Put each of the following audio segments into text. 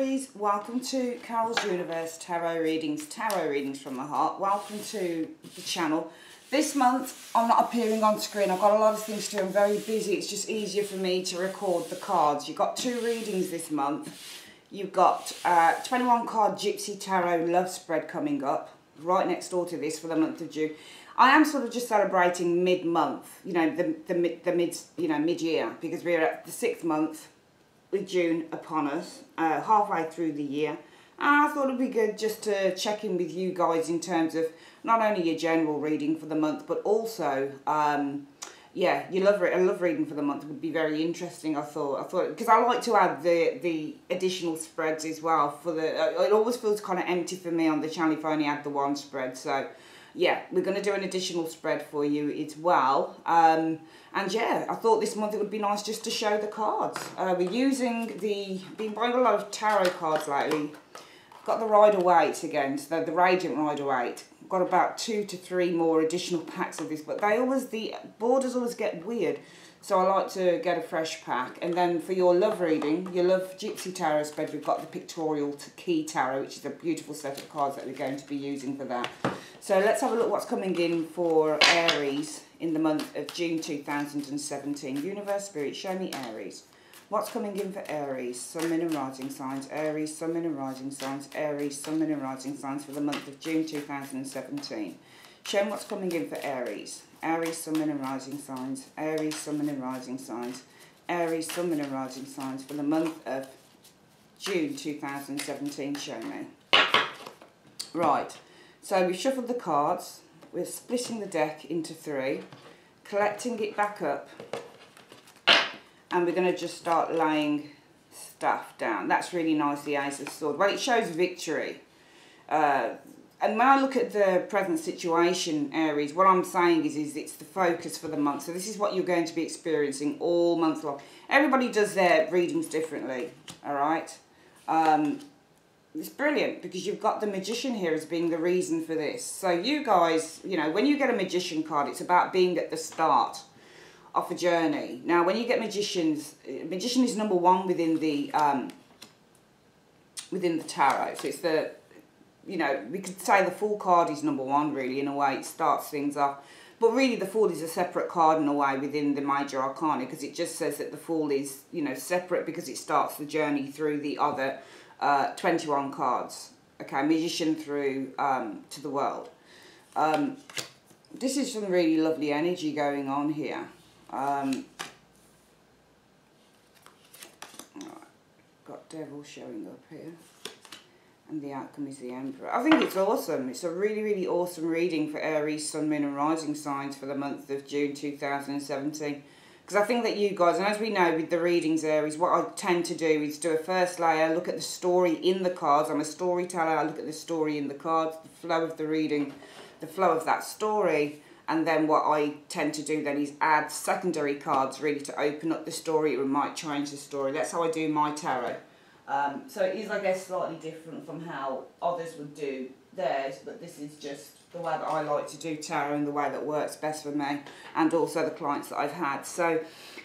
Aries, welcome to Carol's Universe Tarot Readings from the Heart. Welcome to the channel. This month, I'm not appearing on screen. I've got a lot of things to do. I'm very busy. It's just easier for me to record the cards. You've got 2 readings this month. You've got 21 card Gypsy Tarot Love Spread coming up, right next door to this for the month of June. I am sort of just celebrating mid-month, you know, mid-year, because we're at the 6th month with June upon us, halfway through the year. And I thought it'd be good just to check in with you guys in terms of not only your general reading for the month, but also, yeah, a love reading for the month would be very interesting. I thought because I like to add the additional spreads as well. For the it always feels kind of empty for me on the channel if I only add the one spread. So yeah, we're going to do an additional spread for you as well. And yeah, I thought this month it would be nice just to show the cards. We're been buying a lot of tarot cards lately. Got the Rider-Waite again, so the Radiant Rider-Waite. Got about 2 to 3 more additional packs of this, but the borders always get weird. So I like to get a fresh pack. And then for your love reading, your love Gypsy Tarot spread, we've got the Pictorial Key Tarot, which is a beautiful set of cards that we're going to be using for that. So let's have a look what's coming in for Aries in the month of June 2017. Universe, Spirit, show me Aries. What's coming in for Aries? Sun, Moon and Rising signs. Aries, Sun, Moon and Rising signs. Aries, Sun, Moon and Rising signs for the month of June 2017. Show me what's coming in for Aries. Aries, Sun, Moon and Rising signs. Aries, Sun, Moon and Rising signs. Aries, Sun, Moon and Rising signs for the month of June 2017. Show me. Right. So we've shuffled the cards. We're splitting the deck into 3. Collecting it back up. And we're going to just start laying stuff down. That's really nice, the Ace of Swords. Well, it shows victory. And when I look at the present situation, Aries, what I'm saying is it's the focus for the month. So this is what you're going to be experiencing all month long. Everybody does their readings differently, all right? It's brilliant because you've got the Magician here as being the reason for this. So you guys, you know, when you get a Magician card, it's about being at the start of a journey. Now, when you get Magician is number 1 within the tarot. So it's the, you know, we could say the Fool card is number 1, really, in a way. It starts things off. But really, the Fool is a separate card in a way within the Major Arcana, because it just says that the Fool is, you know, separate because it starts the journey through the other 21 cards. Okay, Magician through to the world. This is some really lovely energy going on here. Right. Got Devil showing up here. And the outcome is the Emperor. I think it's awesome. It's a really, really awesome reading for Aries, Sun, Moon and Rising signs for the month of June 2017. Because I think that you guys, and as we know with the readings, Aries, what I tend to do is do a first layer, look at the story in the cards. I'm a storyteller. I look at the story in the cards, the flow of the reading, the flow of that story. And then what I tend to do then is add secondary cards really to open up the story. It might change the story. That's how I do my tarot. So it is, I guess, slightly different from how others would do theirs, but this is just the way that I like to do tarot and the way that works best for me and also the clients that I've had. So,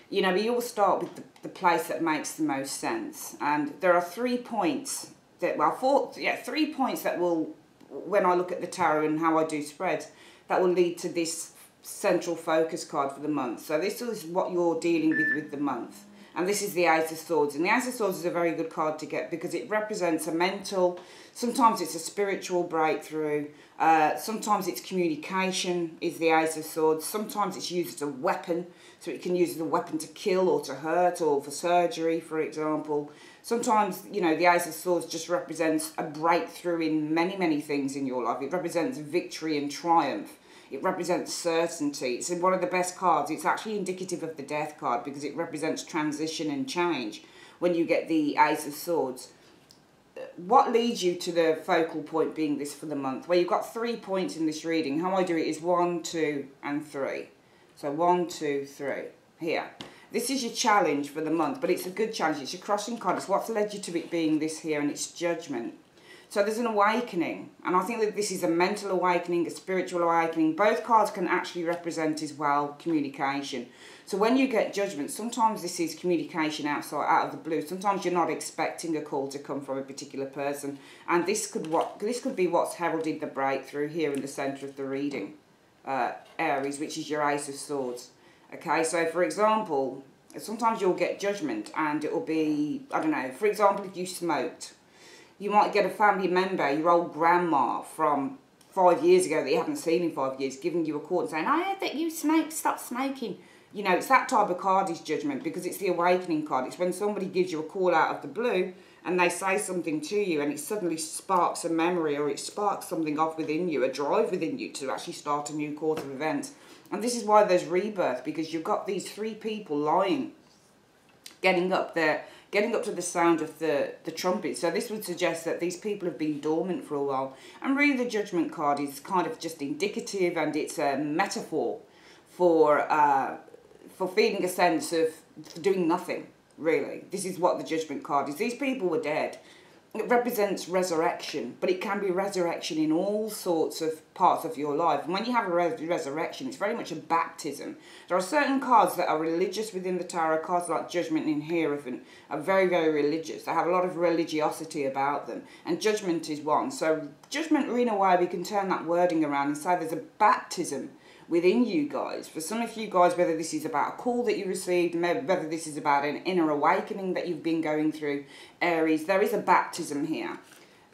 you know, we all start with the place that makes the most sense. And there are 3 points that, well, 3 points that will, when I look at the tarot and how I do spreads, that will lead to this central focus card for the month. So this is what you're dealing with the month. And this is the Ace of Swords. And the Ace of Swords is a very good card to get because it represents a mental, sometimes it's a spiritual breakthrough, sometimes it's communication is the Ace of Swords, sometimes it's used as a weapon, so it can use as a weapon to kill or to hurt or for surgery, for example. Sometimes, you know, the Ace of Swords just represents a breakthrough in many, many things in your life. It represents victory and triumph. It represents certainty. It's one of the best cards. It's actually indicative of the Death card because it represents transition and change when you get the Ace of Swords. What leads you to the focal point being this for the month? Well, you've got 3 points in this reading. How I do it is 1, 2 and 3. So 1, 2, 3. Here. This is your challenge for the month, but it's a good challenge. It's your crossing card. It's what's led you to it being this here, and it's Judgment. So there's an awakening, and I think that this is a mental awakening, a spiritual awakening. Both cards can actually represent as well communication. So when you get judgment, sometimes this is communication out of the blue. Sometimes you're not expecting a call to come from a particular person, and this could be what's heralded the breakthrough here in the centre of the reading, Aries, which is your Ace of Swords. Okay, so for example, sometimes you'll get judgment, and it will be, I don't know, for example, if you smoked, you might get a family member, your old grandma from 5 years ago that you haven't seen in 5 years, giving you a call and saying, I heard that you smoke, stop smoking. You know, it's that type of card is judgment, because it's the awakening card. It's when somebody gives you a call out of the blue and they say something to you, and it suddenly sparks a memory, or it sparks something off within you, a drive within you to actually start a new course of events. And this is why there's rebirth, because you've got these three people lying, getting up to the sound of the trumpet. So this would suggest that these people have been dormant for a while. And really the Judgment card is kind of just indicative, and it's a metaphor for feeling a sense of doing nothing, really. This is what the Judgment card is. These people were dead. It represents resurrection, but it can be resurrection in all sorts of parts of your life. And when you have a resurrection, it's very much a baptism. There are certain cards that are religious within the tarot. Cards like Judgment and Hierophant are very, very religious. They have a lot of religiosity about them. And Judgment is one. So Judgment, in a way, we can turn that wording around and say there's a baptism within you guys. For some of you guys, whether this is about a call that you received, whether this is about an inner awakening that you've been going through, Aries, there is a baptism here.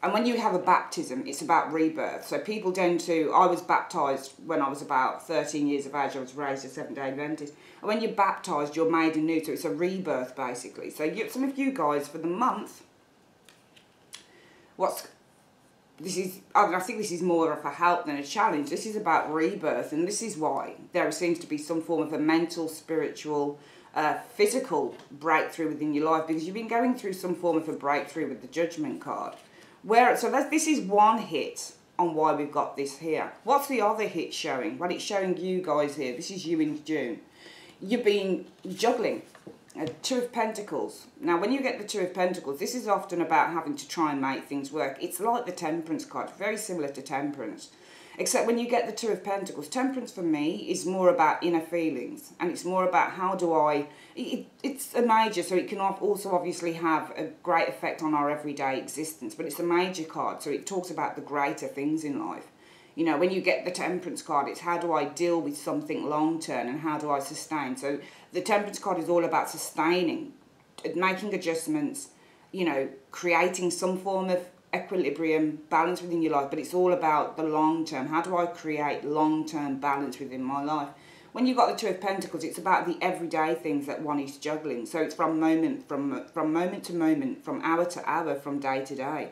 And when you have a baptism, it's about rebirth. So people tend to, I was baptised when I was about 13 years of age. I was raised a Seventh-day Adventist. And when you're baptised, you're made anew. So it's a rebirth, basically. So some of you guys, for the month, I think this is more of a help than a challenge. This is about rebirth, and this is why there seems to be some form of a mental, spiritual, physical breakthrough within your life, because you've been going through some form of a breakthrough with the Judgment card. This is one hit on why we've got this here. What's the other hit showing? Well, it's showing you guys here. This is you in June. You've been juggling. Two of Pentacles. Now, when you get the Two of Pentacles, this is often about having to try and make things work. It's like the Temperance card, very similar to Temperance. Except when you get the Two of Pentacles, Temperance for me is more about inner feelings. And it's more about how do I... It's a major, so it can also obviously have a great effect on our everyday existence. But it's a major card, so it talks about the greater things in life. You know, when you get the Temperance card, it's how do I deal with something long-term and how do I sustain? So the Temperance card is all about sustaining, making adjustments, you know, creating some form of equilibrium, balance within your life, but it's all about the long-term. How do I create long-term balance within my life? When you've got the Two of Pentacles, it's about the everyday things that one is juggling. So it's from moment to moment, from hour to hour, from day to day.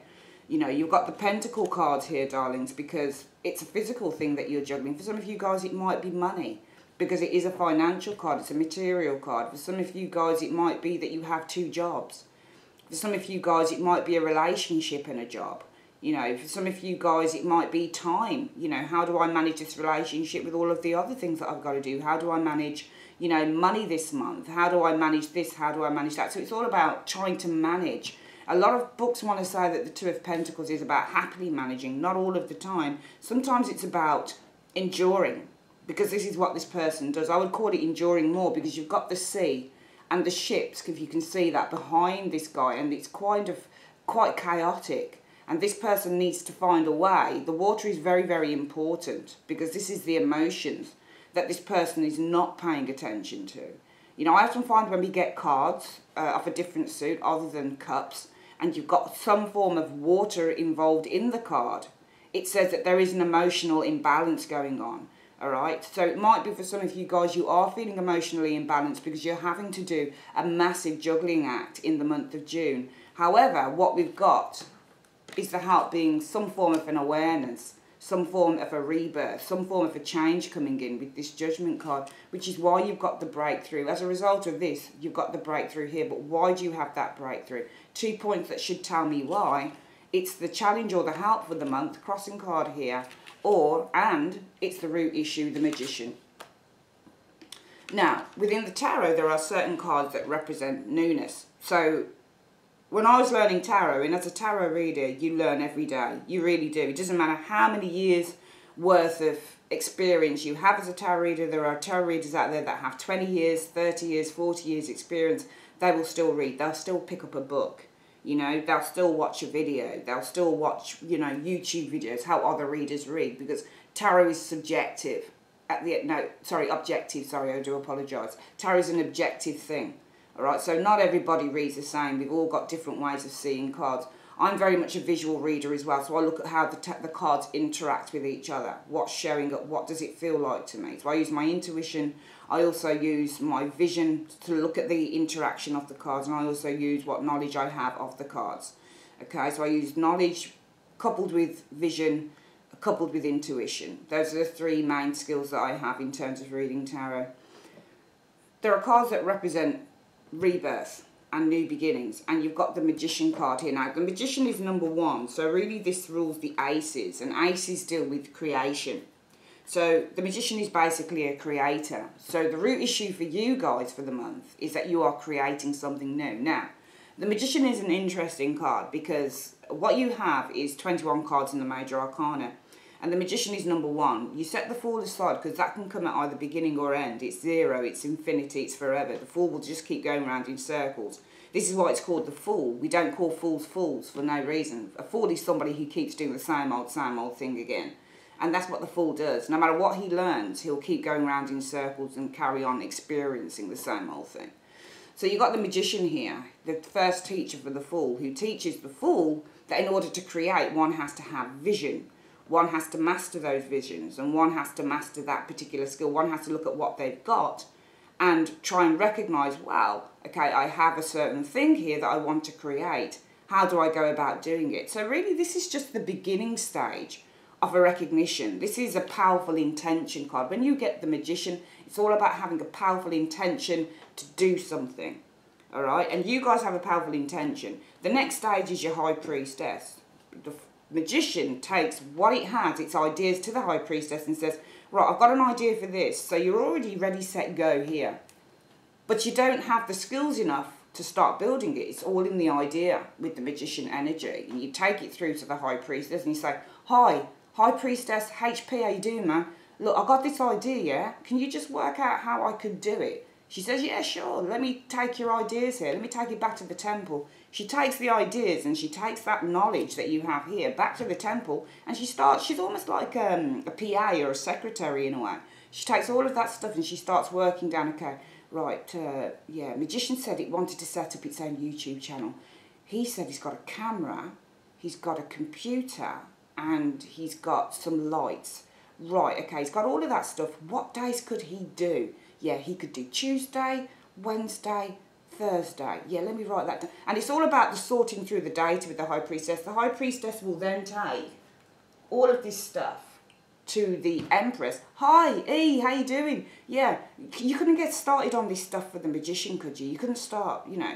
You know, you've got the Pentacle cards here, darlings, because it's a physical thing that you're juggling. For some of you guys, it might be money, because it is a financial card. It's a material card. For some of you guys, it might be that you have 2 jobs. For some of you guys, it might be a relationship and a job. You know, for some of you guys, it might be time. You know, how do I manage this relationship with all of the other things that I've got to do? How do I manage, you know, money this month? How do I manage this? How do I manage that? So it's all about trying to manage. A lot of books want to say that the Two of Pentacles is about happily managing, not all of the time. Sometimes it's about enduring, because this is what this person does. I would call it enduring more, because you've got the sea and the ships, if you can see that, behind this guy, and it's quite chaotic. And this person needs to find a way. The water is very, very important, because this is the emotions that this person is not paying attention to. You know, I often find when we get cards of a different suit other than cups, and you've got some form of water involved in the card, it says that there is an emotional imbalance going on, all right? So it might be for some of you guys, you are feeling emotionally imbalanced because you're having to do a massive juggling act in the month of June. However, what we've got is the help being some form of an awareness, some form of a rebirth, some form of a change coming in with this Judgment card, which is why you've got the breakthrough. As a result of this, you've got the breakthrough here. But why do you have that breakthrough? 2 points that should tell me why. It's the challenge or the help for the month, crossing card here, and it's the root issue, the Magician. Now, within the tarot, there are certain cards that represent newness. So when I was learning tarot, and as a tarot reader, you learn every day. You really do. It doesn't matter how many years worth of experience you have as a tarot reader. There are tarot readers out there that have 20 years, 30 years, 40 years experience. They will still read. They'll still pick up a book. You know, they'll still watch a video. They'll still watch, you know, YouTube videos, how other readers read, because tarot is subjective. Objective, sorry, I do apologise. Tarot is an objective thing. Alright, so not everybody reads the same. We've all got different ways of seeing cards. I'm very much a visual reader as well, so I look at how the cards interact with each other. What's showing up, what does it feel like to me? So I use my intuition, I also use my vision to look at the interaction of the cards, and I also use what knowledge I have of the cards. Okay, so I use knowledge coupled with vision, coupled with intuition. Those are the three main skills that I have in terms of reading tarot. There are cards that represent rebirth and new beginnings, and you've got the Magician card here. Now the Magician is number 1, so really this rules the aces, and aces deal with creation. So the Magician is basically a creator. So the root issue for you guys for the month is that you are creating something new. Now the Magician is an interesting card because what you have is 21 cards in the Major Arcana, and the Magician is number 1. You set the Fool aside because that can come at either beginning or end. It's zero, it's infinity, it's forever. The Fool will just keep going around in circles. This is why it's called the Fool. We don't call fools fools for no reason. A fool is somebody who keeps doing the same old thing again. And that's what the Fool does. No matter what he learns, he'll keep going around in circles and carry on experiencing the same old thing. So you've got the Magician here, the first teacher for the Fool, who teaches the Fool that in order to create, one has to have vision. One has to master those visions, and one has to master that particular skill. One has to look at what they've got and try and recognise, well, okay, I have a certain thing here that I want to create. How do I go about doing it? So really this is just the beginning stage of a recognition. This is a powerful intention card. When you get the Magician, it's all about having a powerful intention to do something. All right, and you guys have a powerful intention. The next stage is your High Priestess. The Magician takes what it has, its ideas, to the High Priestess and says, right, I've got an idea for this. So you're already ready, set, go here. But you don't have the skills enough to start building it. It's all in the idea with the Magician energy. And you take it through to the High Priestess and you say, hi, High Priestess, HP, how you doing, man? Look, I got this idea, yeah? Can you just work out how I could do it? She says, yeah, sure, let me take your ideas here. Let me take it back to the temple. She takes the ideas and she takes that knowledge that you have here back to the temple, and she's almost like a PA or a secretary in a way. She takes all of that stuff and she starts working down, okay, right, yeah, Magician said it wanted to set up its own YouTube channel. He said he's got a camera, he's got a computer, and he's got some lights. Right, okay, he's got all of that stuff. What days could he do? Yeah, he could do Tuesday, Wednesday, Thursday. Yeah, let me write that down. And it's all about the sorting through the data with the High Priestess. The High Priestess will then take all of this stuff to the Empress. Hi, E, how you doing? Yeah, you couldn't get started on this stuff for the Magician, could you? You couldn't start, you know,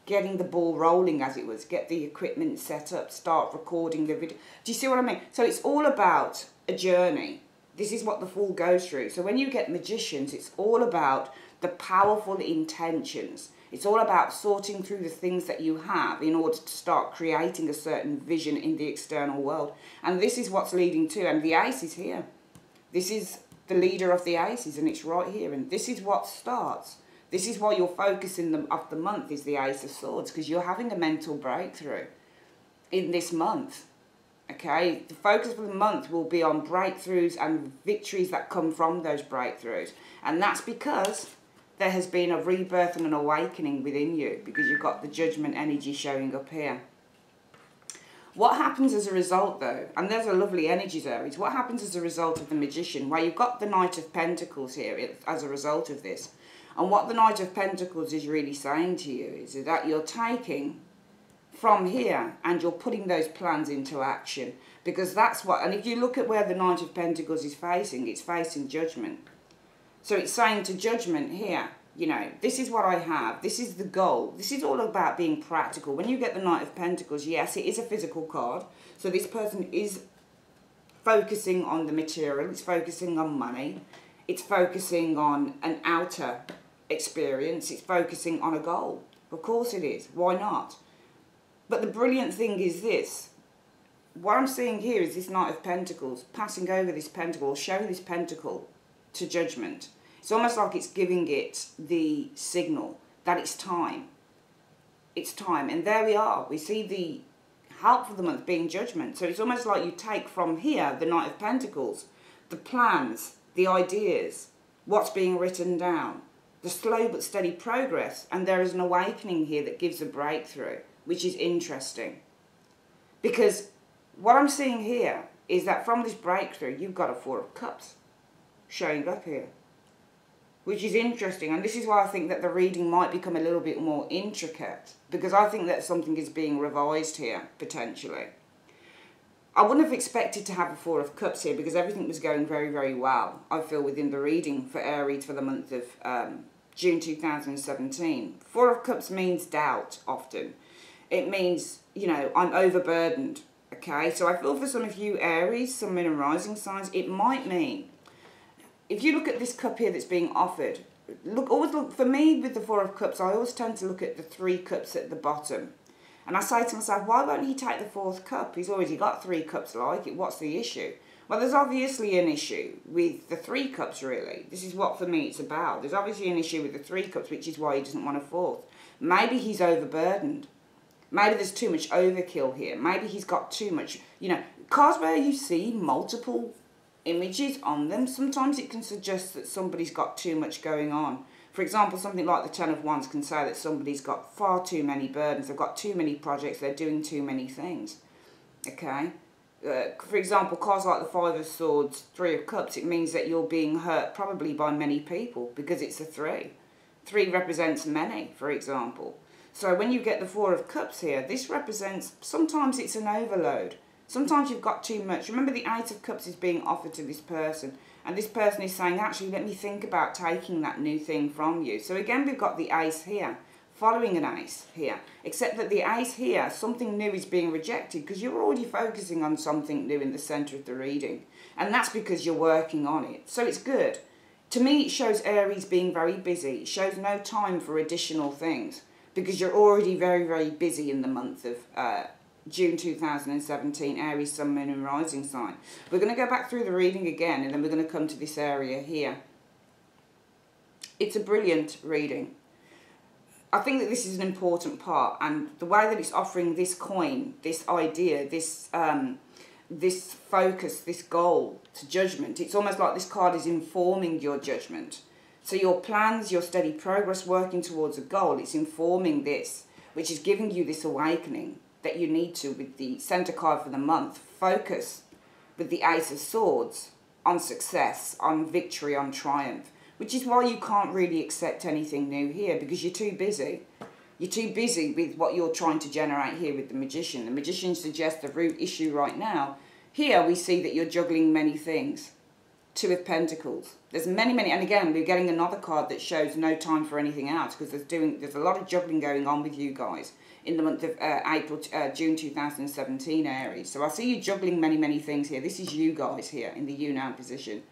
getting the ball rolling, as it was, get the equipment set up, start recording the video. Do you see what I mean? So it's all about a journey. This is what the Fool goes through. So when you get Magicians, it's all about the powerful intentions. It's all about sorting through the things that you have in order to start creating a certain vision in the external world. And this is what's leading to, and the Ace is here. This is the leader of the Aces, and it's right here. And this is what starts. This is why your focus of the month is the Ace of Swords, because you're having a mental breakthrough in this month. Okay, the focus for the month will be on breakthroughs and victories that come from those breakthroughs. And that's because there has been a rebirth and an awakening within you, because you've got the Judgment energy showing up here. What happens as a result, though, and there's a lovely energy there, is what happens as a result of the Magician, where you've got the Knight of Pentacles here as a result of this. And what the Knight of Pentacles is really saying to you is that you're taking from here and you're putting those plans into action, because that's what, and if you look at where the Knight of Pentacles is facing, it's facing Judgment. So it's saying to Judgment here, you know, this is what I have, this is the goal, this is all about being practical. When you get the Knight of Pentacles, yes, it is a physical card, so this person is focusing on the material, it's focusing on money, it's focusing on an outer experience, it's focusing on a goal. Of course it is, why not? But the brilliant thing is this. What I'm seeing here is this Knight of Pentacles, passing over this pentacle, showing this pentacle to Judgment. It's almost like it's giving it the signal that it's time. It's time. And there we are. We see the help for the month being Judgment. So it's almost like you take from here the Knight of Pentacles, the plans, the ideas, what's being written down, the slow but steady progress, and there is an awakening here that gives a breakthrough, which is interesting. Because what I'm seeing here is that from this breakthrough, you've got a Four of Cups showing up here, which is interesting. And this is why I think that the reading might become a little bit more intricate, because I think that something is being revised here, potentially. I wouldn't have expected to have a Four of Cups here because everything was going very, very well, I feel, within the reading for Aries for the month of June 2017. Four of Cups means doubt often. It means, you know, I'm overburdened, okay? So I feel for some of you Aries, some moon and rising signs, it might mean, if you look at this cup here that's being offered, always look, for me with the Four of Cups, I always tend to look at the 3 cups at the bottom. And I say to myself, why won't he take the 4th cup? He's already got 3 cups like it. What's the issue? Well, there's obviously an issue with the 3 cups, really. This is what, for me, it's about. There's obviously an issue with the 3 cups, which is why he doesn't want a 4th. Maybe he's overburdened. Maybe there's too much overkill here. Maybe he's got too much, you know. Cards where you see multiple images on them, sometimes it can suggest that somebody's got too much going on. For example, something like the Ten of Wands can say that somebody's got far too many burdens, they've got too many projects, they're doing too many things, okay? For example, cards like the Five of Swords, Three of Cups, it means that you're being hurt probably by many people because it's a 3. 3 represents many, for example. So when you get the Four of Cups here, this represents, sometimes it's an overload. Sometimes you've got too much. Remember, the Eight of Cups is being offered to this person. And this person is saying, actually, let me think about taking that new thing from you. So again, we've got the Ace here, following an Ace here. Except that the Ace here, something new is being rejected because you're already focusing on something new in the centre of the reading. And that's because you're working on it. So it's good. To me, it shows Aries being very busy. It shows no time for additional things because you're already very, very busy in the month of June 2017, Aries, Sun, Moon and Rising sign. We're going to go back through the reading again and then we're going to come to this area here. It's a brilliant reading. I think that this is an important part, and the way that it's offering this coin, this idea, this this focus, this goal to Judgment, it's almost like this card is informing your judgment. So your plans, your steady progress working towards a goal, it's informing this, which is giving you this awakening that you need to, with the centre card for the month, focus with the Ace of Swords on success, on victory, on triumph, which is why you can't really accept anything new here because you're too busy. You're too busy with what you're trying to generate here with the Magician. The Magician suggests the root issue right now. Here we see that you're juggling many things. 2 of Pentacles. There's many, and again, we're getting another card that shows no time for anything else because there's a lot of juggling going on with you guys in the month of June 2017, Aries. So I see you juggling many things here. This is you guys here in the you now position.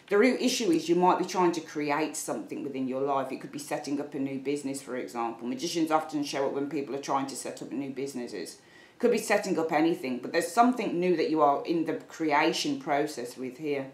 The root issue is you might be trying to create something within your life. It could be setting up a new business, for example. Magicians often show up when people are trying to set up new businesses. Could be setting up anything, but there's something new that you are in the creation process with here.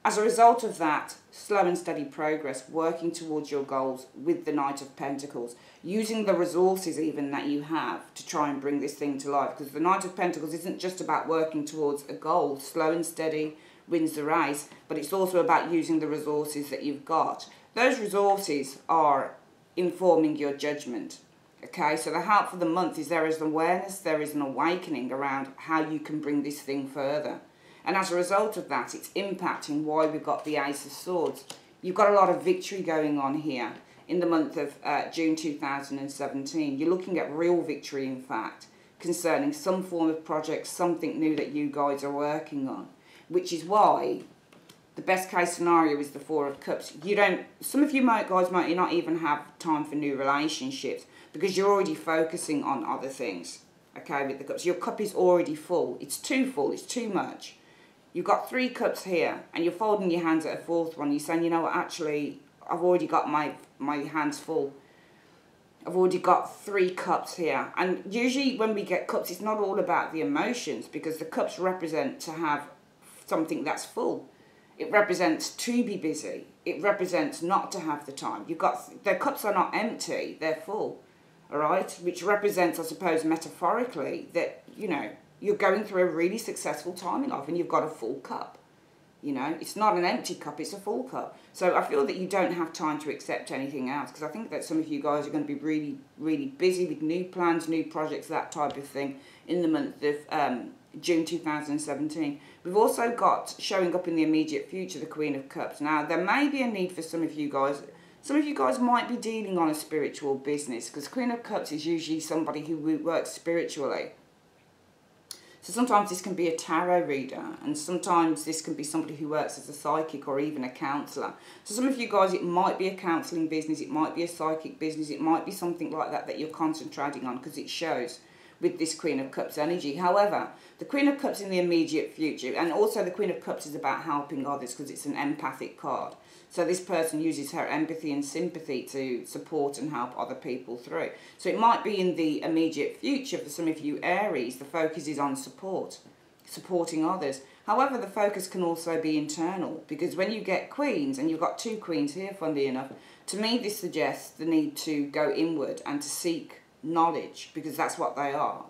As a result of that, slow and steady progress, working towards your goals with the Knight of Pentacles, using the resources even that you have to try and bring this thing to life. Because the Knight of Pentacles isn't just about working towards a goal, slow and steady wins the race, but it's also about using the resources that you've got. Those resources are informing your judgment. Okay, so the help for the month is there is an awareness, there is an awakening around how you can bring this thing further. And as a result of that, it's impacting why we've got the Ace of Swords. You've got a lot of victory going on here in the month of June 2017. You're looking at real victory, in fact, concerning some form of project, something new that you guys are working on. Which is why the best case scenario is the Four of Cups. Some of you guys might not even have time for new relationships because you're already focusing on other things. Okay, with the cups. Your cup is already full. It's too full. It's too much. You've got 3 cups here and you're folding your hands at a 4th one. You're saying, you know what, actually, I've already got my hands full. I've already got 3 cups here. And usually when we get cups, it's not all about the emotions, because the cups represent to have something that's full. It represents to be busy. It represents not to have the time. You've got, the cups are not empty, they're full. All right? Which represents, I suppose, metaphorically, that, you know, you're going through a really successful time in life and you've got a full cup. You know, it's not an empty cup, it's a full cup. So I feel that you don't have time to accept anything else, because I think that some of you guys are going to be really, really busy with new plans, new projects, that type of thing in the month of June 2017. We've also got, showing up in the immediate future, the Queen of Cups. Now, there may be a need for some of you guys. Some of you guys might be dealing on a spiritual business, because Queen of Cups is usually somebody who works spiritually. So sometimes this can be a tarot reader, and sometimes this can be somebody who works as a psychic or even a counsellor. So some of you guys, it might be a counselling business, it might be a psychic business, it might be something like that that you're concentrating on, because it shows with this Queen of Cups energy. However, the Queen of Cups in the immediate future, and also the Queen of Cups is about helping others, because it's an empathic card. So this person uses her empathy and sympathy to support and help other people through. So it might be in the immediate future for some of you Aries, the focus is on support, supporting others. However, the focus can also be internal, because when you get queens, and you've got 2 queens here, funnily enough, to me this suggests the need to go inward and to seek knowledge, because that's what they are.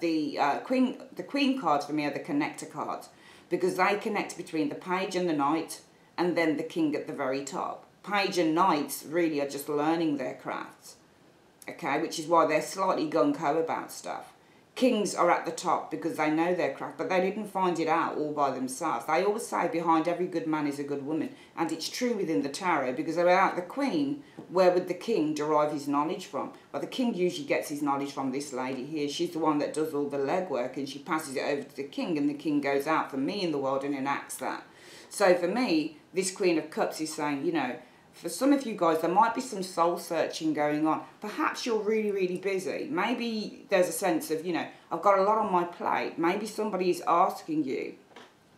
The queen cards for me are the connector cards, because they connect between the page and the knight, and then the king at the very top. Page and knights really are just learning their crafts, okay, which is why they're slightly gung-ho about stuff. Kings are at the top because they know their craft, but they didn't find it out all by themselves. They always say behind every good man is a good woman, and it's true within the tarot, because without the queen, where would the king derive his knowledge from? Well, the king usually gets his knowledge from this lady here. She's the one that does all the legwork, and she passes it over to the king, and the king goes out for me in the world and enacts that. So for me, this Queen of Cups is saying, you know, for some of you guys, there might be some soul searching going on. Perhaps you're really, really busy. Maybe there's a sense of, you know, I've got a lot on my plate. Maybe somebody is asking you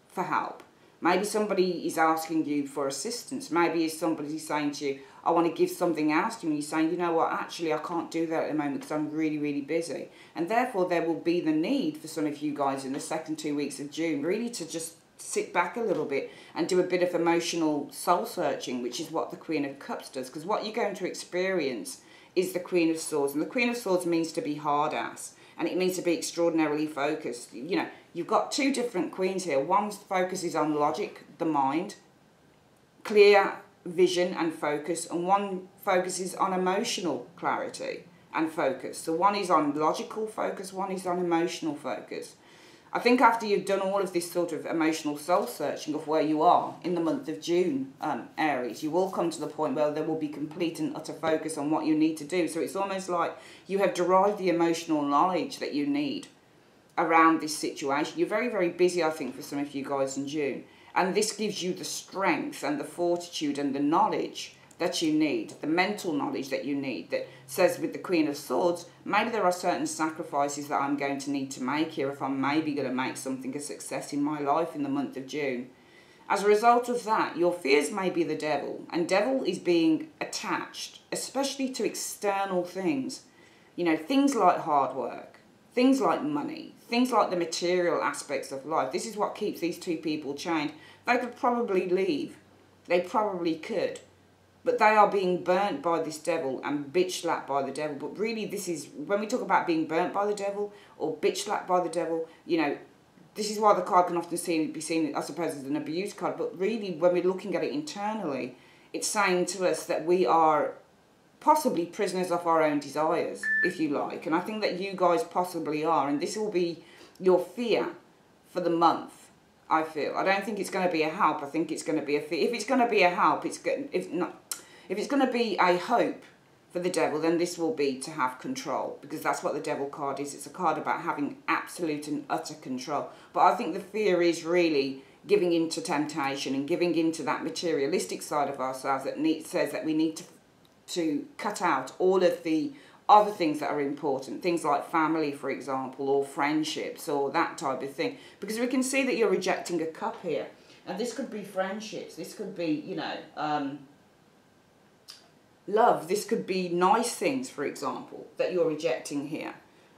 for help. Maybe somebody is asking you for assistance. Maybe it's somebody saying to you, I want to give something else to you. And you're saying, you know what, actually I can't do that at the moment because I'm really, really busy. And therefore there will be the need for some of you guys in the second 2 weeks of June really to just sit back a little bit and do a bit of emotional soul searching, which is what the Queen of Cups does. Because what you're going to experience is the Queen of Swords. And the Queen of Swords means to be hard ass. And it means to be extraordinarily focused. You know, you've got 2 different queens here. One focuses on logic, the mind, clear vision and focus. And one focuses on emotional clarity and focus. So one is on logical focus, one is on emotional focus. I think after you've done all of this sort of emotional soul searching of where you are in the month of June, Aries, you will come to the point where there will be complete and utter focus on what you need to do. So it's almost like you have derived the emotional knowledge that you need around this situation. You're very, very busy, I think, for some of you guys in June. And this gives you the strength and the fortitude and the knowledge that you need, the mental knowledge that you need, that says with the Queen of Swords, maybe there are certain sacrifices that I'm going to need to make here if I'm maybe going to make something a success in my life in the month of June. As a result of that, your fears may be the devil, and devil is being attached, especially to external things. You know, things like hard work, things like money, things like the material aspects of life. This is what keeps these 2 people chained. They could probably leave. They probably could. But they are being burnt by this devil and bitch slapped by the devil. But really this is, when we talk about being burnt by the devil or bitch slapped by the devil, you know, this is why the card can often be seen, I suppose, as an abuse card. But really, when we're looking at it internally, it's saying to us that we are possibly prisoners of our own desires, if you like. And I think that you guys possibly are. And this will be your fear for the month. I feel. I don't think it's going to be a help. I think it's going to be a fear. If it's going to be a help, if it's going to be a hope for the devil, then this will be to have control, because that's what the devil card is. It's a card about having absolute and utter control. But I think the fear is really giving into temptation and giving into that materialistic side of ourselves that says that we need to cut out all of the other things that are important, things like family, for example, or friendships, or that type of thing. Because we can see that you're rejecting a cup here. And this could be friendships. This could be, you know, love. This could be nice things, for example, that you're rejecting here,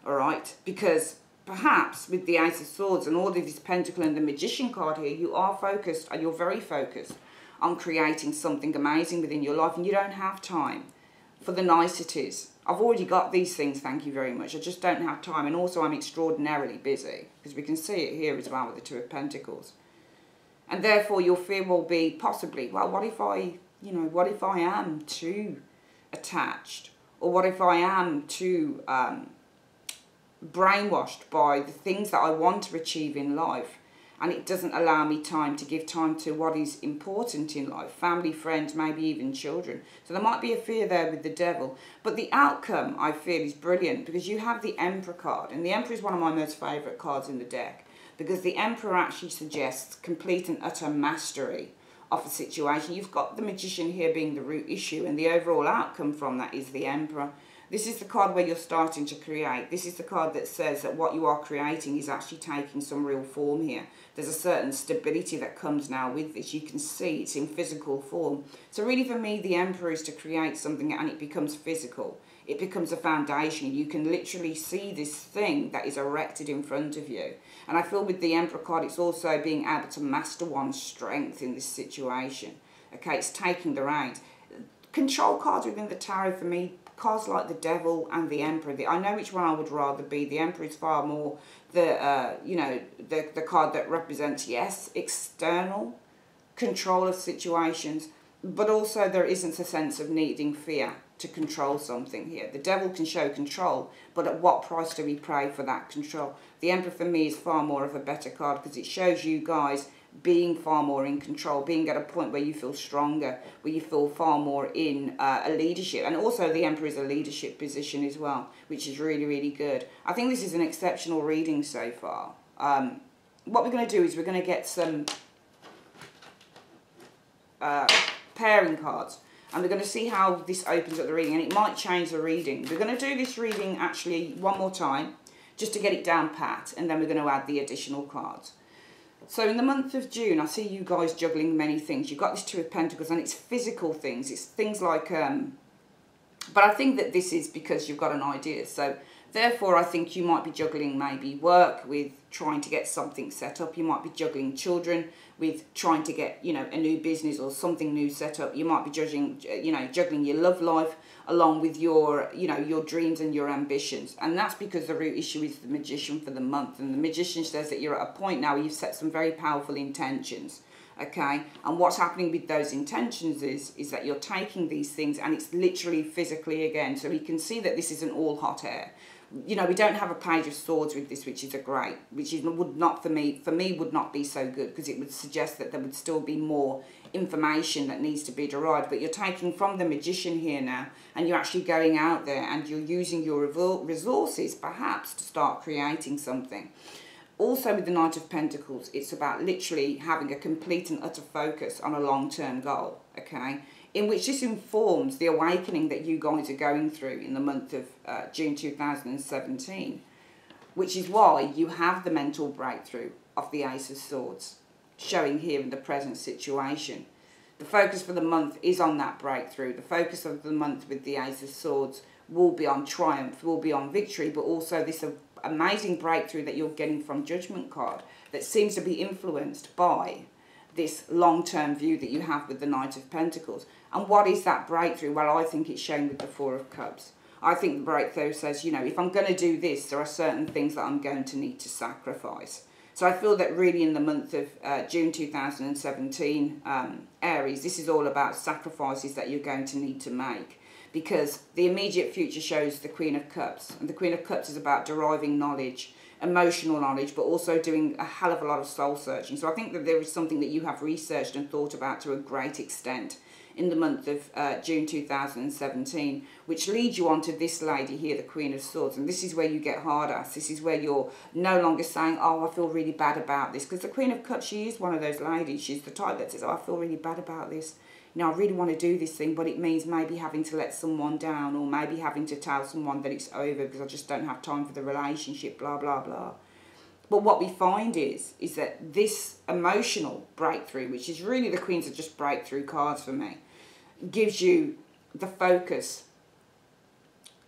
all right? Because perhaps with the Ace of Swords and all of this Pentacle and the Magician card here, you are focused, and you're very focused on creating something amazing within your life, and you don't have time for the niceties. I've already got these things, thank you very much. I just don't have time, and also I'm extraordinarily busy, because we can see it here as well with the Two of Pentacles. And therefore your fear will be possibly, well, what if I, you know, what if I am too attached? Or what if I am too brainwashed by the things that I want to achieve in life, and it doesn't allow me time to give time to what is important in life, family, friends, maybe even children. So there might be a fear there with the Devil, but the outcome, I feel, is brilliant, because you have the Emperor card, and the Emperor is one of my most favourite cards in the deck, because the Emperor actually suggests complete and utter mastery of a situation. You've got the Magician here being the root issue, and the overall outcome from that is the Emperor. This is the card where you're starting to create. This is the card that says that what you are creating is actually taking some real form here. There's a certain stability that comes now with this. You can see it's in physical form. So really for me, the Emperor is to create something and it becomes physical. It becomes a foundation. You can literally see this thing that is erected in front of you. And I feel with the Emperor card, it's also being able to master one's strength in this situation. Okay, it's taking the reins. Control cards within the tarot for me, cards like the Devil and the Emperor. I know which one I would rather be. The Emperor is far more the, you know, the card that represents, yes, external control of situations, but also there isn't a sense of needing fear to control something here. The Devil can show control, but at what price do we pay for that control? The Emperor for me is far more of a better card, because it shows you guys being far more in control, being at a point where you feel stronger, where you feel far more in a leadership. And also the Emperor is a leadership position as well, which is really, really good. I think this is an exceptional reading so far. What we're going to do is we're going to get some pairing cards, and we're going to see how this opens up the reading, and it might change the reading. We're going to do this reading actually one more time, just to get it down pat, and then we're going to add the additional cards. So in the month of June, I see you guys juggling many things. You've got this Two of Pentacles, and it's physical things. It's things like, but I think that this is because you've got an idea. So therefore, I think you might be juggling maybe work with trying to get something set up. You might be juggling children with trying to get, you know, a new business or something new set up. You might be juggling, you know, juggling your love life along with your, you know, your dreams and your ambitions. And that's because the root issue is the Magician for the month. And the Magician says that you're at a point now where you've set some very powerful intentions. Okay, and what's happening with those intentions is that you're taking these things, and it's literally physically again. So we can see that this isn't all hot air. You know, we don't have a Page of Swords with this, which is a great, which is, would not for me would not be so good, because it would suggest that there would still be more information that needs to be derived. But you're taking from the Magician here now, and you're actually going out there and you're using your resources perhaps to start creating something. Also with the Knight of Pentacles, it's about literally having a complete and utter focus on a long-term goal, okay? In which this informs the awakening that you guys are going through in the month of June 2017, which is why you have the mental breakthrough of the Ace of Swords, showing here in the present situation. The focus for the month is on that breakthrough. The focus of the month with the Ace of Swords will be on triumph, will be on victory, but also this amazing breakthrough that you're getting from Judgment card that seems to be influenced by this long-term view that you have with the Knight of Pentacles. And what is that breakthrough? Well, I think it's shown with the Four of Cups. I think the breakthrough says, you know, if I'm going to do this, there are certain things that I'm going to need to sacrifice. So I feel that really in the month of June 2017, Aries, this is all about sacrifices that you're going to need to make. Because the immediate future shows the Queen of Cups. And the Queen of Cups is about deriving knowledge, emotional knowledge, but also doing a hell of a lot of soul searching. So I think that there is something that you have researched and thought about to a great extent in the month of June 2017, which leads you on to this lady here, the Queen of Swords. And this is where you get hard ass. This is where you're no longer saying, oh, I feel really bad about this. Because the Queen of Cups, she is one of those ladies. She's the type that says, oh, I feel really bad about this. You know, I really want to do this thing, but it means maybe having to let someone down, or maybe having to tell someone that it's over because I just don't have time for the relationship, blah, blah, blah. But what we find is that this emotional breakthrough, which is really the Queens are just breakthrough cards for me, gives you the focus,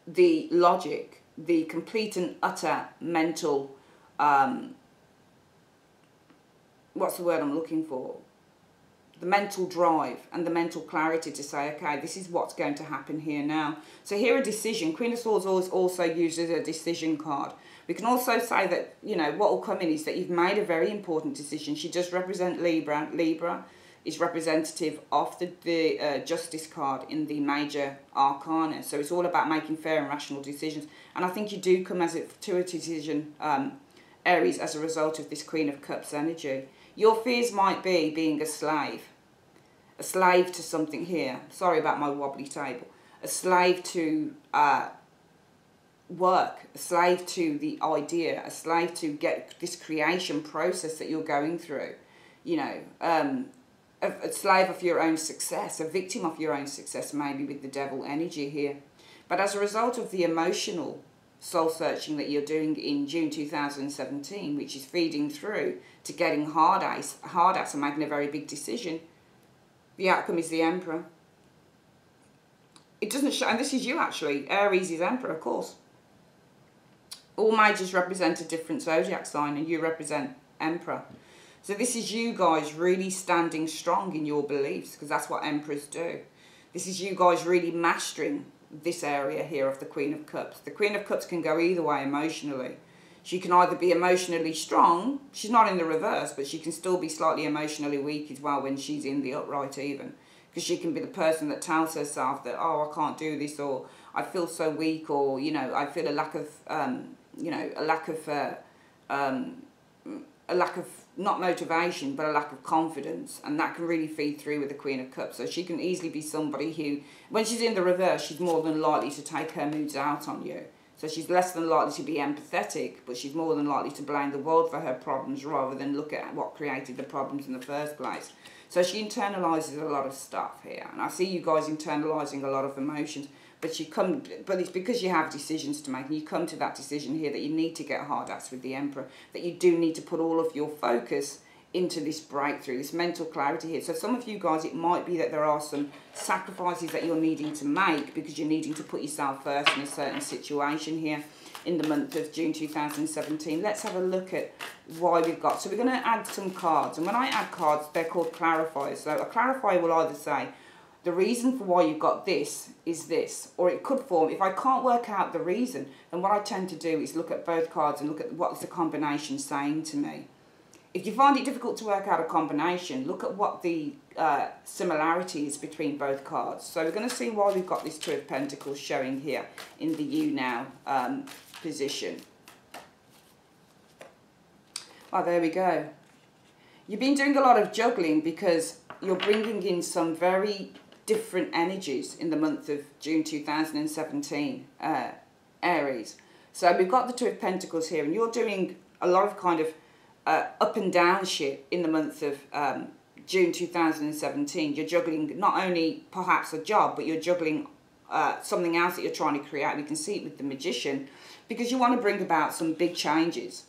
the logic, the complete and utter mental, what's the word I'm looking for? The mental drive and the mental clarity to say, okay, this is what's going to happen here now. So here a decision. Queen of Swords always also uses a decision card. We can also say that, you know, what will come in is that you've made a very important decision. She does represent Libra. Libra is representative of the Justice card in the major arcana. So it's all about making fair and rational decisions. And I think you do come to a decision, Aries, as a result of this Queen of Cups energy. Your fears might be being a slave to something here. Sorry about my wobbly table. A slave to work, a slave to the idea, a slave to get this creation process that you're going through. You know, a slave of your own success, a victim of your own success, maybe with the devil energy here. But as a result of the emotional soul searching that you're doing in June 2017, which is feeding through to getting hard ass and making a very big decision, the outcome is the Emperor. It doesn't show, and this is you actually, Aries is Emperor, of course. All majors represent a different zodiac sign, and you represent Emperor. So this is you guys really standing strong in your beliefs, because that's what Emperors do. This is you guys really mastering this area here of the Queen of Cups. The Queen of Cups can go either way emotionally. She can either be emotionally strong, she's not in the reverse, but she can still be slightly emotionally weak as well when she's in the upright even. Because she can be the person that tells herself that, oh, I can't do this, or I feel so weak, or, you know, I feel a lack of, you know, a lack of not motivation, but a lack of confidence, and that can really feed through with the Queen of Cups. So she can easily be somebody who, when she's in the reverse, she's more than likely to take her moods out on you. So she's less than likely to be empathetic, but she's more than likely to blame the world for her problems rather than look at what created the problems in the first place. So she internalises a lot of stuff here, and I see you guys internalising a lot of emotions. But it's because you have decisions to make, and you come to that decision here that you need to get hard ass with the Emperor, that you do need to put all of your focus into this breakthrough, this mental clarity here. So some of you guys, it might be that there are some sacrifices that you're needing to make because you're needing to put yourself first in a certain situation here in the month of June 2017. Let's have a look at why we've got. So we're going to add some cards, and when I add cards, they're called clarifiers. So a clarifier will either say, the reason for why you've got this is this, or it could form, if I can't work out the reason, then what I tend to do is look at both cards and look at what's the combination saying to me. If you find it difficult to work out a combination, look at what the similarities between both cards. So we're going to see why we've got this Two of Pentacles showing here in the you now position. Oh, there we go. You've been doing a lot of juggling because you're bringing in some very different energies in the month of June 2017, Aries. So we've got the Two of Pentacles here, and you're doing a lot of kind of up and down shit in the month of June 2017. You're juggling not only perhaps a job, but you're juggling something else that you're trying to create. We can see it with the Magician, because you want to bring about some big changes.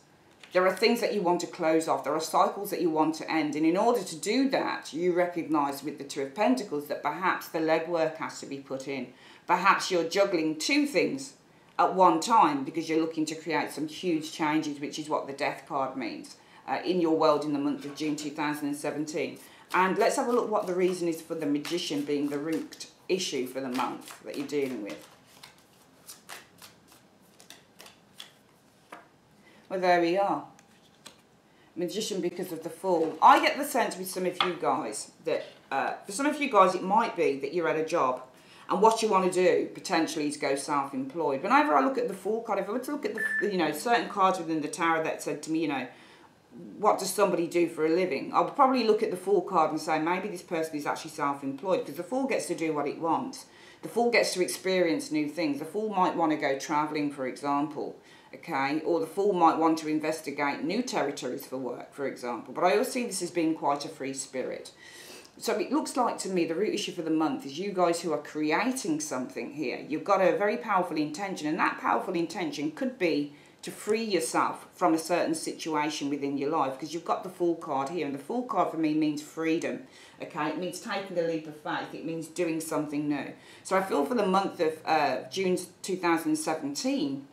There are things that you want to close off. There are cycles that you want to end. And in order to do that, you recognise with the Two of Pentacles that perhaps the legwork has to be put in. Perhaps you're juggling two things at one time because you're looking to create some huge changes, which is what the Death card means in your world in the month of June 2017. And let's have a look what the reason is for the Magician being the root issue for the month that you're dealing with. Well, there we are. Magician because of the Fool. I get the sense with some of you guys that, for some of you guys, it might be that you're at a job and what you want to do potentially is go self-employed. Whenever I look at the Fool card, if I were to look at the, you know, certain cards within the Tower that said to me, you know, what does somebody do for a living? I'll probably look at the Fool card and say maybe this person is actually self-employed, because the Fool gets to do what it wants. The Fool gets to experience new things. The Fool might want to go travelling, for example. Okay, or the Fool might want to investigate new territories for work, for example. But I always see this as being quite a free spirit. So it looks like to me the root issue for the month is you guys who are creating something here. You've got a very powerful intention, and that powerful intention could be to free yourself from a certain situation within your life, because you've got the Fool card here, and the Fool card for me means freedom. Okay, it means taking a leap of faith. It means doing something new. So I feel for the month of June 2017,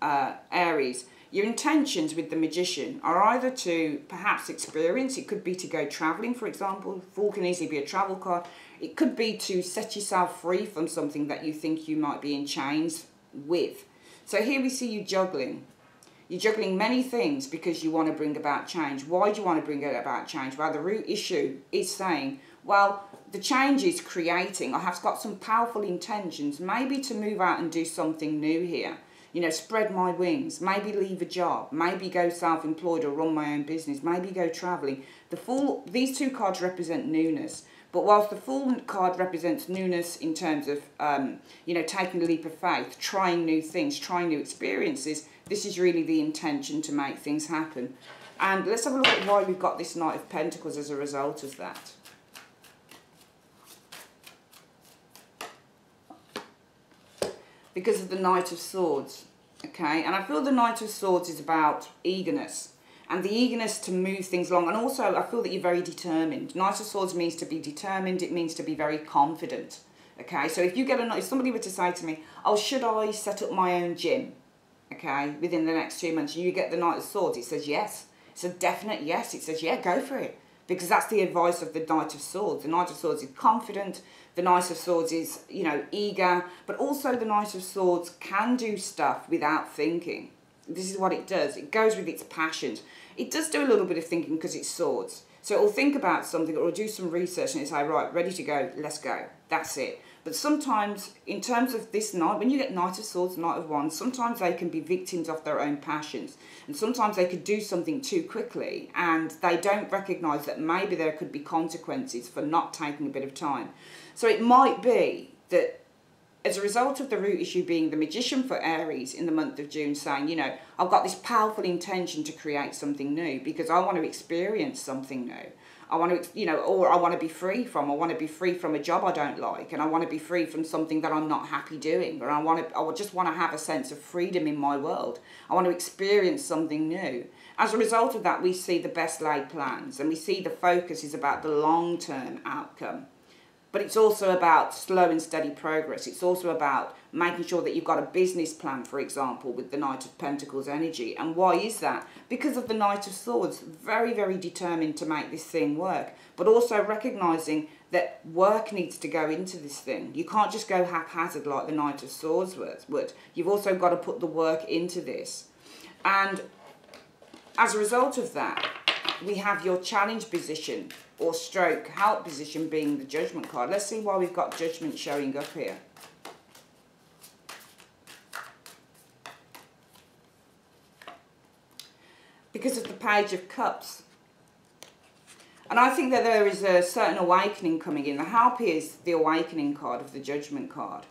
Aries, your intentions with the Magician are either to perhaps experience, it could be to go travelling, for example. Fool can easily be a travel card. It could be to set yourself free from something that you think you might be in chains with. So here we see you juggling. You're juggling many things because you want to bring about change. Why do you want to bring about change? Well, the root issue is saying, well, the change is creating. I have got some powerful intentions, maybe to move out and do something new here. You know, spread my wings, maybe leave a job, maybe go self-employed or run my own business, maybe go travelling. The Fool, these two cards represent newness. But whilst the Fool card represents newness in terms of, you know, taking a leap of faith, trying new things, trying new experiences, this is really the intention to make things happen. And let's have a look at why we've got this Knight of Pentacles as a result of that. Because of the Knight of Swords, okay? And I feel the Knight of Swords is about eagerness. And the eagerness to move things along. And also, I feel that you're very determined. Knight of Swords means to be determined. It means to be very confident. Okay, so if you get if somebody were to say to me, oh, should I set up my own gym? Okay, within the next 2 months, you get the Knight of Swords. It says yes. It's a definite yes. It says, yeah, go for it. Because that's the advice of the Knight of Swords. The Knight of Swords is confident. The Knight of Swords is, you know, eager. But also the Knight of Swords can do stuff without thinking. This is what it does. It goes with its passions. It does do a little bit of thinking because it's swords. So it will think about something, or do some research and it's like, right, ready to go, let's go. That's it. But sometimes, in terms of this Knight, when you get Knight of Swords, Knight of Wands, sometimes they can be victims of their own passions. And sometimes they could do something too quickly and they don't recognise that maybe there could be consequences for not taking a bit of time. So it might be that as a result of the root issue being the Magician for Aries in the month of June, saying, you know, I've got this powerful intention to create something new because I want to experience something new. I want to, you know, or I want to be free from a job I don't like, and I want to be free from something that I'm not happy doing, or I just want to have a sense of freedom in my world. I want to experience something new. As a result of that, we see the best laid plans, and we see the focus is about the long-term outcome. But it's also about slow and steady progress. It's also about making sure that you've got a business plan, for example, with the Knight of Pentacles energy. And why is that? Because of the Knight of Swords, very, very determined to make this thing work. But also recognising that work needs to go into this thing. You can't just go haphazard like the Knight of Swords would. You've also got to put the work into this. And as a result of that, we have your challenge position or stroke help position being the Judgment card. Let's see why we've got Judgment showing up here. Because of the Page of Cups. And I think that there is a certain awakening coming in. The Help is the awakening card of the Judgment card.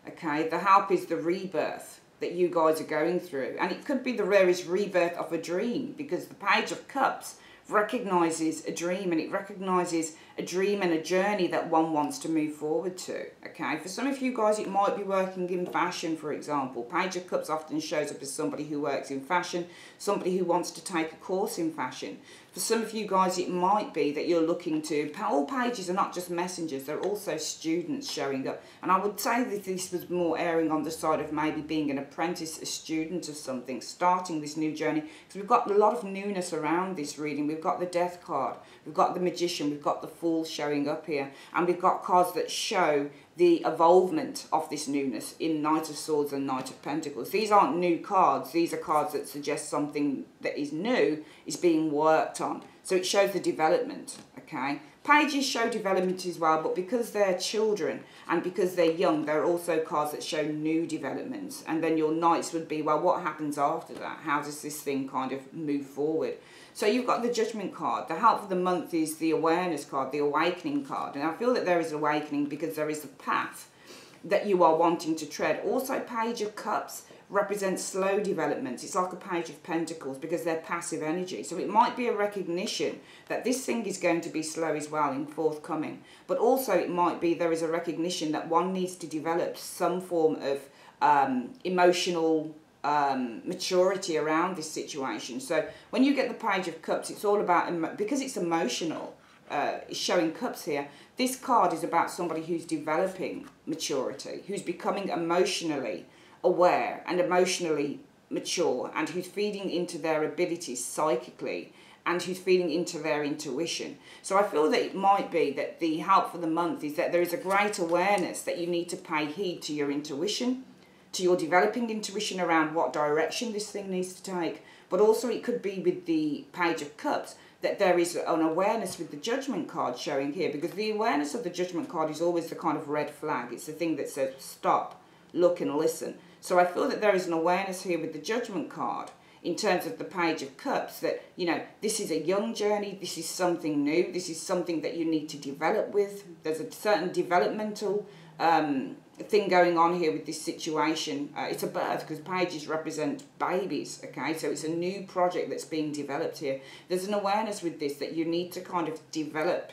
Okay, the Help is the rebirth that you guys are going through. And it could be the rarest rebirth of a dream, because the Page of Cups recognises a dream, and it recognises a dream and a journey that one wants to move forward to. Okay, for some of you guys it might be working in fashion, for example. Page of Cups often shows up as somebody who works in fashion, somebody who wants to take a course in fashion. For some of you guys it might be that you're looking to, all pages are not just messengers, they're also students showing up. And I would say that this was more erring on the side of maybe being an apprentice, a student of something, starting this new journey. Because we've got a lot of newness around this reading. We've got the Death card, we've got the Magician, we've got the Fool showing up here. And we've got cards that show the evolvement of this newness in Knight of Swords and Knight of Pentacles. These aren't new cards. These are cards that suggest something that is new is being worked on. So it shows the development, okay? Pages show development as well, but because they're children and because they're young, there are also cards that show new developments. And then your Knights would be, well, what happens after that? How does this thing kind of move forward? So you've got the Judgment card. The Help of the month is the Awareness card, the Awakening card. And I feel that there is awakening because there is a path that you are wanting to tread. Also, Page of Cups represents slow development. It's like a Page of Pentacles because they're passive energy. So it might be a recognition that this thing is going to be slow as well in forthcoming. But also it might be there is a recognition that one needs to develop some form of emotional maturity around this situation. So when you get the Page of Cups, it's all about, because it's emotional, it's showing cups here, this card is about somebody who's developing maturity, who's becoming emotionally aware and emotionally mature, and who's feeding into their abilities psychically, and who's feeding into their intuition. So I feel that it might be that the help for the month is that there is a great awareness that you need to pay heed to your intuition, to your developing intuition around what direction this thing needs to take. But also it could be with the Page of Cups that there is an awareness with the Judgment card showing here, because the awareness of the Judgment card is always the kind of red flag. It's the thing that says stop, look and listen. So I feel that there is an awareness here with the Judgment card in terms of the Page of Cups that, you know, this is a young journey, this is something new, this is something that you need to develop with. There's a certain developmental thing going on here with this situation. It's a birth, because pages represent babies, okay? So it's a new project that's being developed here. There's an awareness with this that you need to kind of develop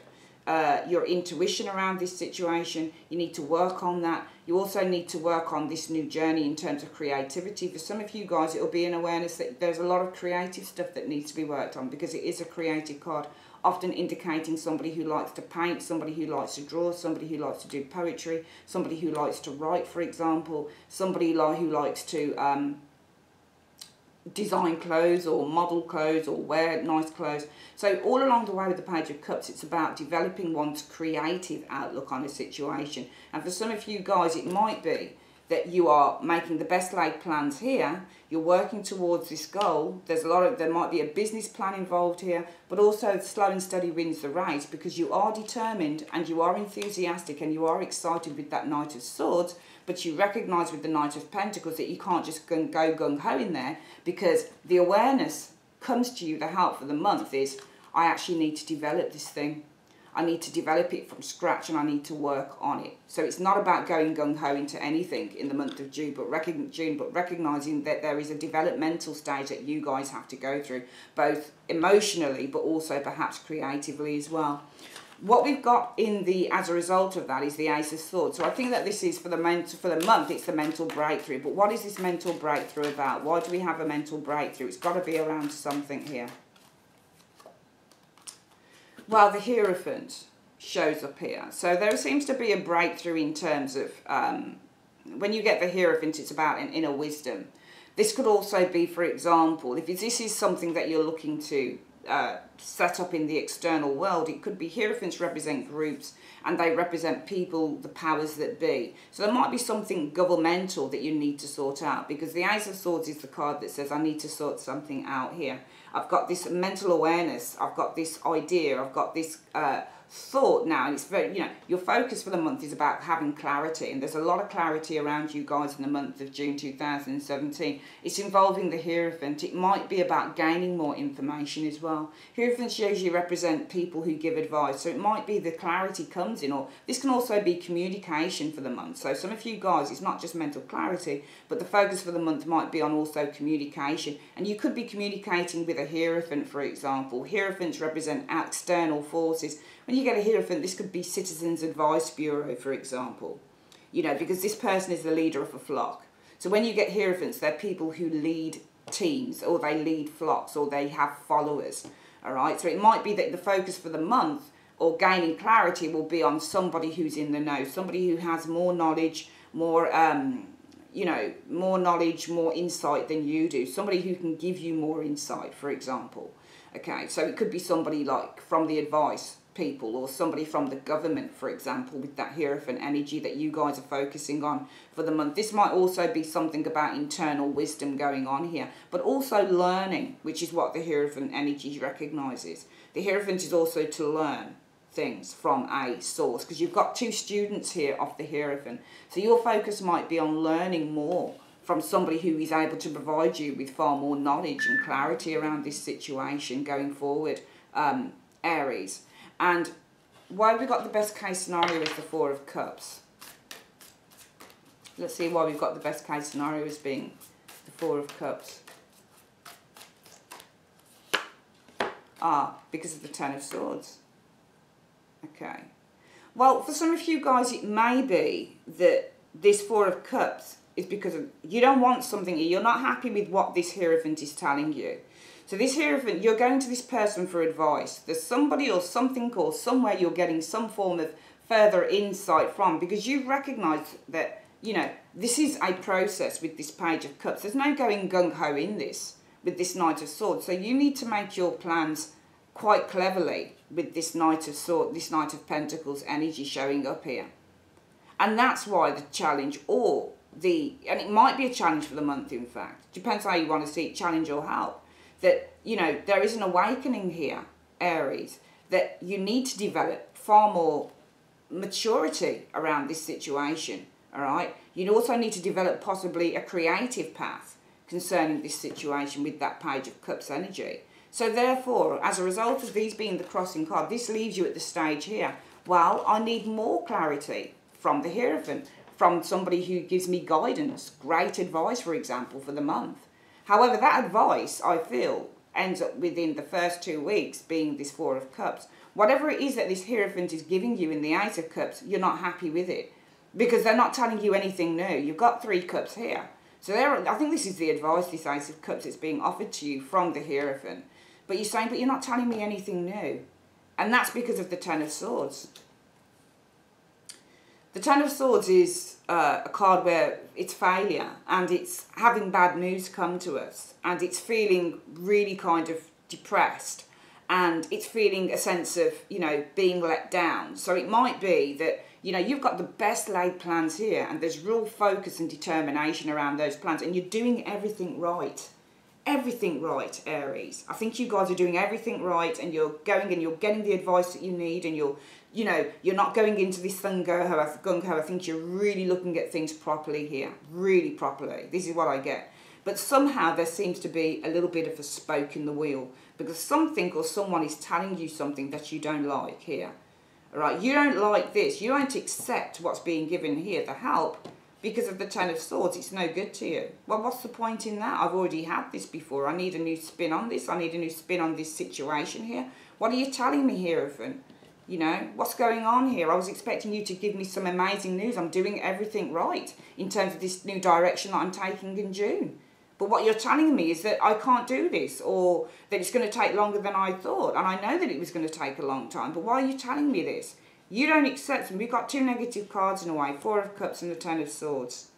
your intuition around this situation. You need to work on that. You also need to work on this new journey in terms of creativity. For some of you guys, it'll be an awareness that there's a lot of creative stuff that needs to be worked on, because it is a creative card, often indicating somebody who likes to paint, somebody who likes to draw, somebody who likes to do poetry, somebody who likes to write, for example, somebody who likes to design clothes or model clothes or wear nice clothes. So all along the way with the Page of Cups, it's about developing one's creative outlook on a situation. And for some of you guys, it might be that you are making the best laid plans here. You're working towards this goal. There might be a business plan involved here, but also slow and steady wins the race, because you are determined and you are enthusiastic and you are excited with that Knight of Swords, but you recognise with the Knight of Pentacles that you can't just go gung-ho in there, because the awareness comes to you, the help for the month is, I actually need to develop this thing. I need to develop it from scratch and I need to work on it. So it's not about going gung-ho into anything in the month of June, but recognising that there is a developmental stage that you guys have to go through, both emotionally but also perhaps creatively as well. What we've got as a result of that is the Ace of Swords. So I think that this is for the month, it's the mental breakthrough. But what is this mental breakthrough about? Why do we have a mental breakthrough? It's got to be around something here. Well, the Hierophant shows up here. So there seems to be a breakthrough in terms of, when you get the Hierophant, it's about an inner wisdom. This could also be, for example, if this is something that you're looking to set up in the external world, it could be Hierophants represent groups and they represent people, the powers that be. So there might be something governmental that you need to sort out, because the Ace of Swords is the card that says I need to sort something out here. I've got this mental awareness, I've got this idea, I've got this thought now, and it's very, you know, your focus for the month is about having clarity, and there's a lot of clarity around you guys in the month of June 2017. It's involving the Hierophant. It might be about gaining more information as well. Hierophants usually represent people who give advice, so it might be the clarity comes in, or this can also be communication for the month. So some of you guys, it's not just mental clarity, but the focus for the month might be on also communication, and you could be communicating with a Hierophant, for example. Hierophants represent external forces. When you get a Hierophant, this could be Citizens Advice Bureau, for example, you know, because this person is the leader of a flock. So when you get Hierophants, they're people who lead teams, or they lead flocks, or they have followers, all right? So it might be that the focus for the month, or gaining clarity, will be on somebody who's in the know, somebody who has more knowledge, more, you know, more knowledge, more insight than you do, somebody who can give you more insight, for example. Okay, so it could be somebody like from the advice people, or somebody from the government, for example, with that Hierophant energy that you guys are focusing on for the month. This might also be something about internal wisdom going on here, but also learning, which is what the Hierophant energy recognises. The Hierophant is also to learn things from a source, because you've got two students here of the Hierophant. So your focus might be on learning more from somebody who is able to provide you with far more knowledge and clarity around this situation going forward, Aries. And why we got the best case scenario is the Four of Cups. Let's see why we've got the best case scenario as being the Four of Cups. Because of the Ten of Swords. Okay. Well, for some of you guys, it may be that this Four of Cups is because you don't want something, you're not happy with what this Hierophant is telling you. So this Hierophant, you're going to this person for advice. There's somebody or something or somewhere you're getting some form of further insight from, because you recognise that, you know, this is a process with this Page of Cups. There's no going gung-ho in this with this Knight of Swords. So you need to make your plans quite cleverly with this Knight of Swords, this Knight of Pentacles energy showing up here. And that's why the challenge, and it might be a challenge for the month, in fact. Depends how you want to see it, challenge or help. That, you know, there is an awakening here, Aries, that you need to develop far more maturity around this situation, all right? You also need to develop possibly a creative path concerning this situation with that Page of Cups energy. So therefore, as a result of these being the crossing card, this leaves you at the stage here. Well, I need more clarity from the Hierophant, from somebody who gives me guidance, great advice, for example, for the month. However, that advice, I feel, ends up within the first 2 weeks being this Four of Cups. Whatever it is that this Hierophant is giving you in the Ace of Cups, you're not happy with it, because they're not telling you anything new. You've got 3 cups here. So I think this is the advice, this Ace of Cups, that's being offered to you from the Hierophant. But you're saying, but you're not telling me anything new. And that's because of the Ten of Swords. The Ten of Swords is a card where it's failure, and it's having bad news come to us, and it's feeling really kind of depressed, and it's feeling a sense of, you know, being let down. So it might be that, you know, you've got the best laid plans here, and there's real focus and determination around those plans, and you're doing everything right. Everything right, Aries. I think you guys are doing everything right, and you're going and you're getting the advice that you need, and you're not going into this gung-ho. I think you're really looking at things properly here, really properly. This is what I get. But somehow there seems to be a little bit of a spoke in the wheel, because something or someone is telling you something that you don't like here. All right, you don't like this. You don't accept what's being given here, the help, because of the Ten of Swords. It's no good to you. Well, what's the point in that? I've already had this before. I need a new spin on this. I need a new spin on this situation here. What are you telling me, Hierophant? You know, what's going on here? I was expecting you to give me some amazing news. I'm doing everything right in terms of this new direction that I'm taking in June. But what you're telling me is that I can't do this, or that it's going to take longer than I thought. And I know that it was going to take a long time. But why are you telling me this? You don't accept them. We've got 2 negative cards in a way, Four of Cups and the Ten of Swords.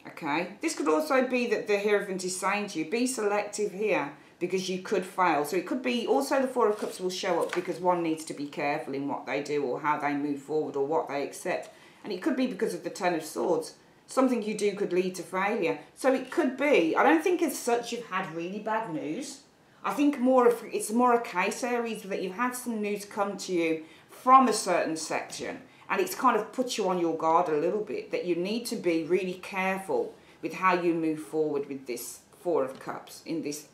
Okay? This could also be that the Hierophant is saying to you, be selective here, because you could fail. So it could be also the Four of Cups will show up because one needs to be careful in what they do, or how they move forward, or what they accept. And it could be because of the Ten of Swords. Something you do could lead to failure. So it could be, I don't think as such you've had really bad news. I think it's more a case, Aries, that you've had some news come to you from a certain section, and it's kind of put you on your guard a little bit, that you need to be really careful with how you move forward with this Four of Cups in this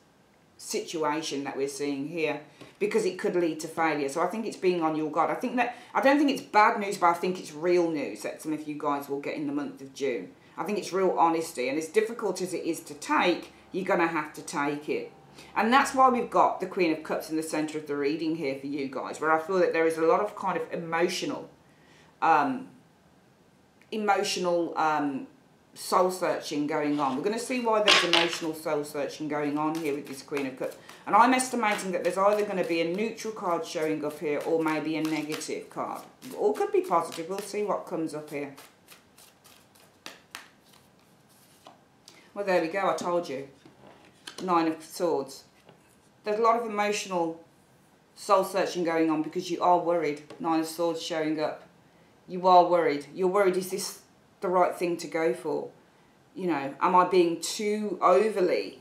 situation that we're seeing here, because it could lead to failure. So I think it's being on your guard. I don't think it's bad news, but I think it's real news that some of you guys will get in the month of June. I think it's real honesty, and as difficult as it is to take, you're going to have to take it. And that's why we've got the Queen of Cups in the centre of the reading here for you guys, where I feel that there is a lot of kind of emotional soul searching going on. We're going to see why there's emotional soul searching going on here with this Queen of Cups. And I'm estimating that there's either going to be a neutral card showing up here, or maybe a negative card. Or could be positive. We'll see what comes up here. Well, there we go. I told you. Nine of Swords. There's a lot of emotional soul searching going on because you are worried. Nine of Swords showing up. You are worried. You're worried, is this the right thing to go for? You know, am I being too overly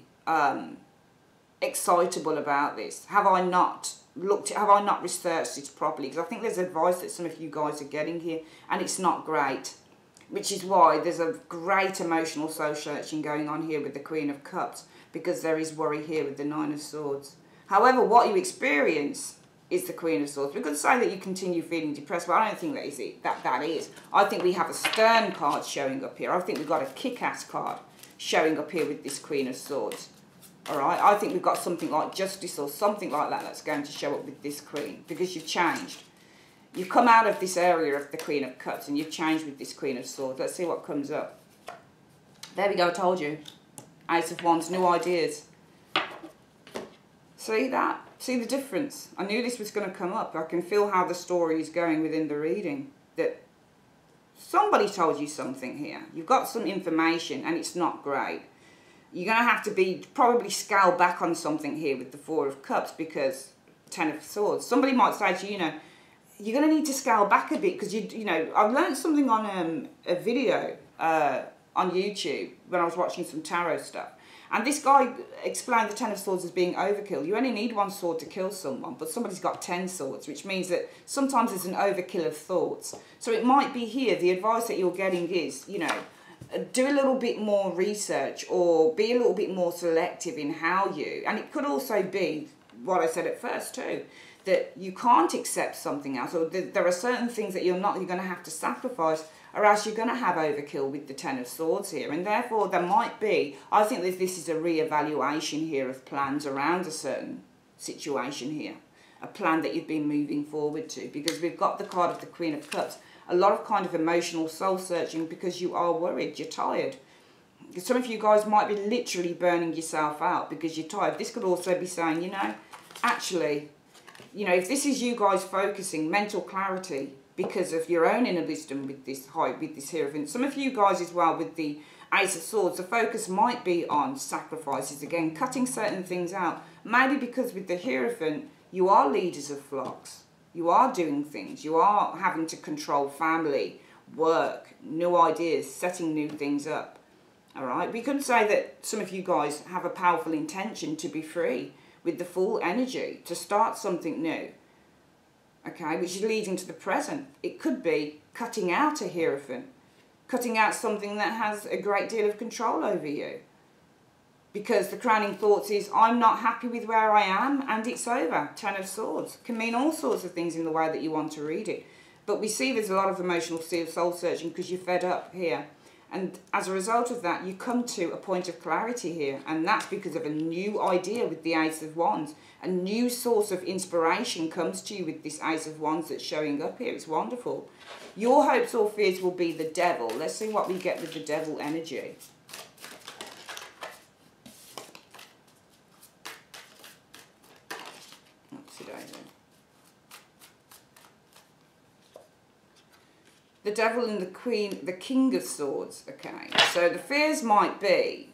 excitable about this? Have I not researched this properly? Because I think there's advice that some of you guys are getting here, and it's not great. Which is why there's a great emotional soul searching going on here with the Queen of Cups, because there is worry here with the Nine of Swords. However, what you experience is the Queen of Swords. We could say that you continue feeling depressed, but I don't think that is it. That is. I think we have a stern card showing up here. I think we've got a kick-ass card showing up here with this Queen of Swords. All right? I think we've got something like justice or something like that that's going to show up with this Queen, because you've changed. You've come out of this area of the Queen of Cups and you've changed with this Queen of Swords. Let's see what comes up. There we go, I told you. Ace of Wands, new ideas. See that? See the difference? I knew this was going to come up. I can feel how the story is going within the reading. That somebody told you something here. You've got some information and it's not great. You're going to have to probably scale back on something here with the Four of Cups, because Ten of Swords. Somebody might say to you, you know, you're going to need to scale back a bit because, you know, I learned something on a video on YouTube when I was watching some tarot stuff. And this guy explained the Ten of Swords as being overkill. You only need one sword to kill someone, but somebody's got 10 swords, which means that sometimes there's an overkill of thoughts. So it might be here, the advice that you're getting is, you know, do a little bit more research or be a little bit more selective in how you, and it could also be what I said at first too, that you can't accept something else, or there are certain things that you're going to have to sacrifice, or else you're going to have overkill with the Ten of Swords here. And therefore there might be, I think that this is a re-evaluation here of plans around a certain situation here, a plan that you've been moving forward to, because we've got the card of the Queen of Cups, a lot of kind of emotional soul searching because you are worried, you're tired. Some of you guys might be literally burning yourself out because you're tired. This could also be saying, you know, actually, you know, if this is you guys focusing mental clarity because of your own inner wisdom with this Hierophant. Some of you guys as well with the Ace of Swords, the focus might be on sacrifices again, cutting certain things out. Maybe because with the Hierophant, you are leaders of flocks. You are doing things. You are having to control family, work, new ideas, setting new things up. All right. We could say that some of you guys have a powerful intention to be free with the full energy, to start something new. Okay, which is leading to the present. It could be cutting out a Hierophant, cutting out something that has a great deal of control over you. Because the crowning thoughts is, I'm not happy with where I am and it's over. Ten of Swords can mean all sorts of things in the way that you want to read it. But we see there's a lot of emotional soul searching because you're fed up here. And as a result of that, you come to a point of clarity here. And that's because of a new idea with the Ace of Wands. A new source of inspiration comes to you with this Ace of Wands that's showing up here. It's wonderful. Your hopes or fears will be the Devil. Let's see what we get with the Devil energy. The Devil and the Queen, the King of Swords, okay. So the fears might be,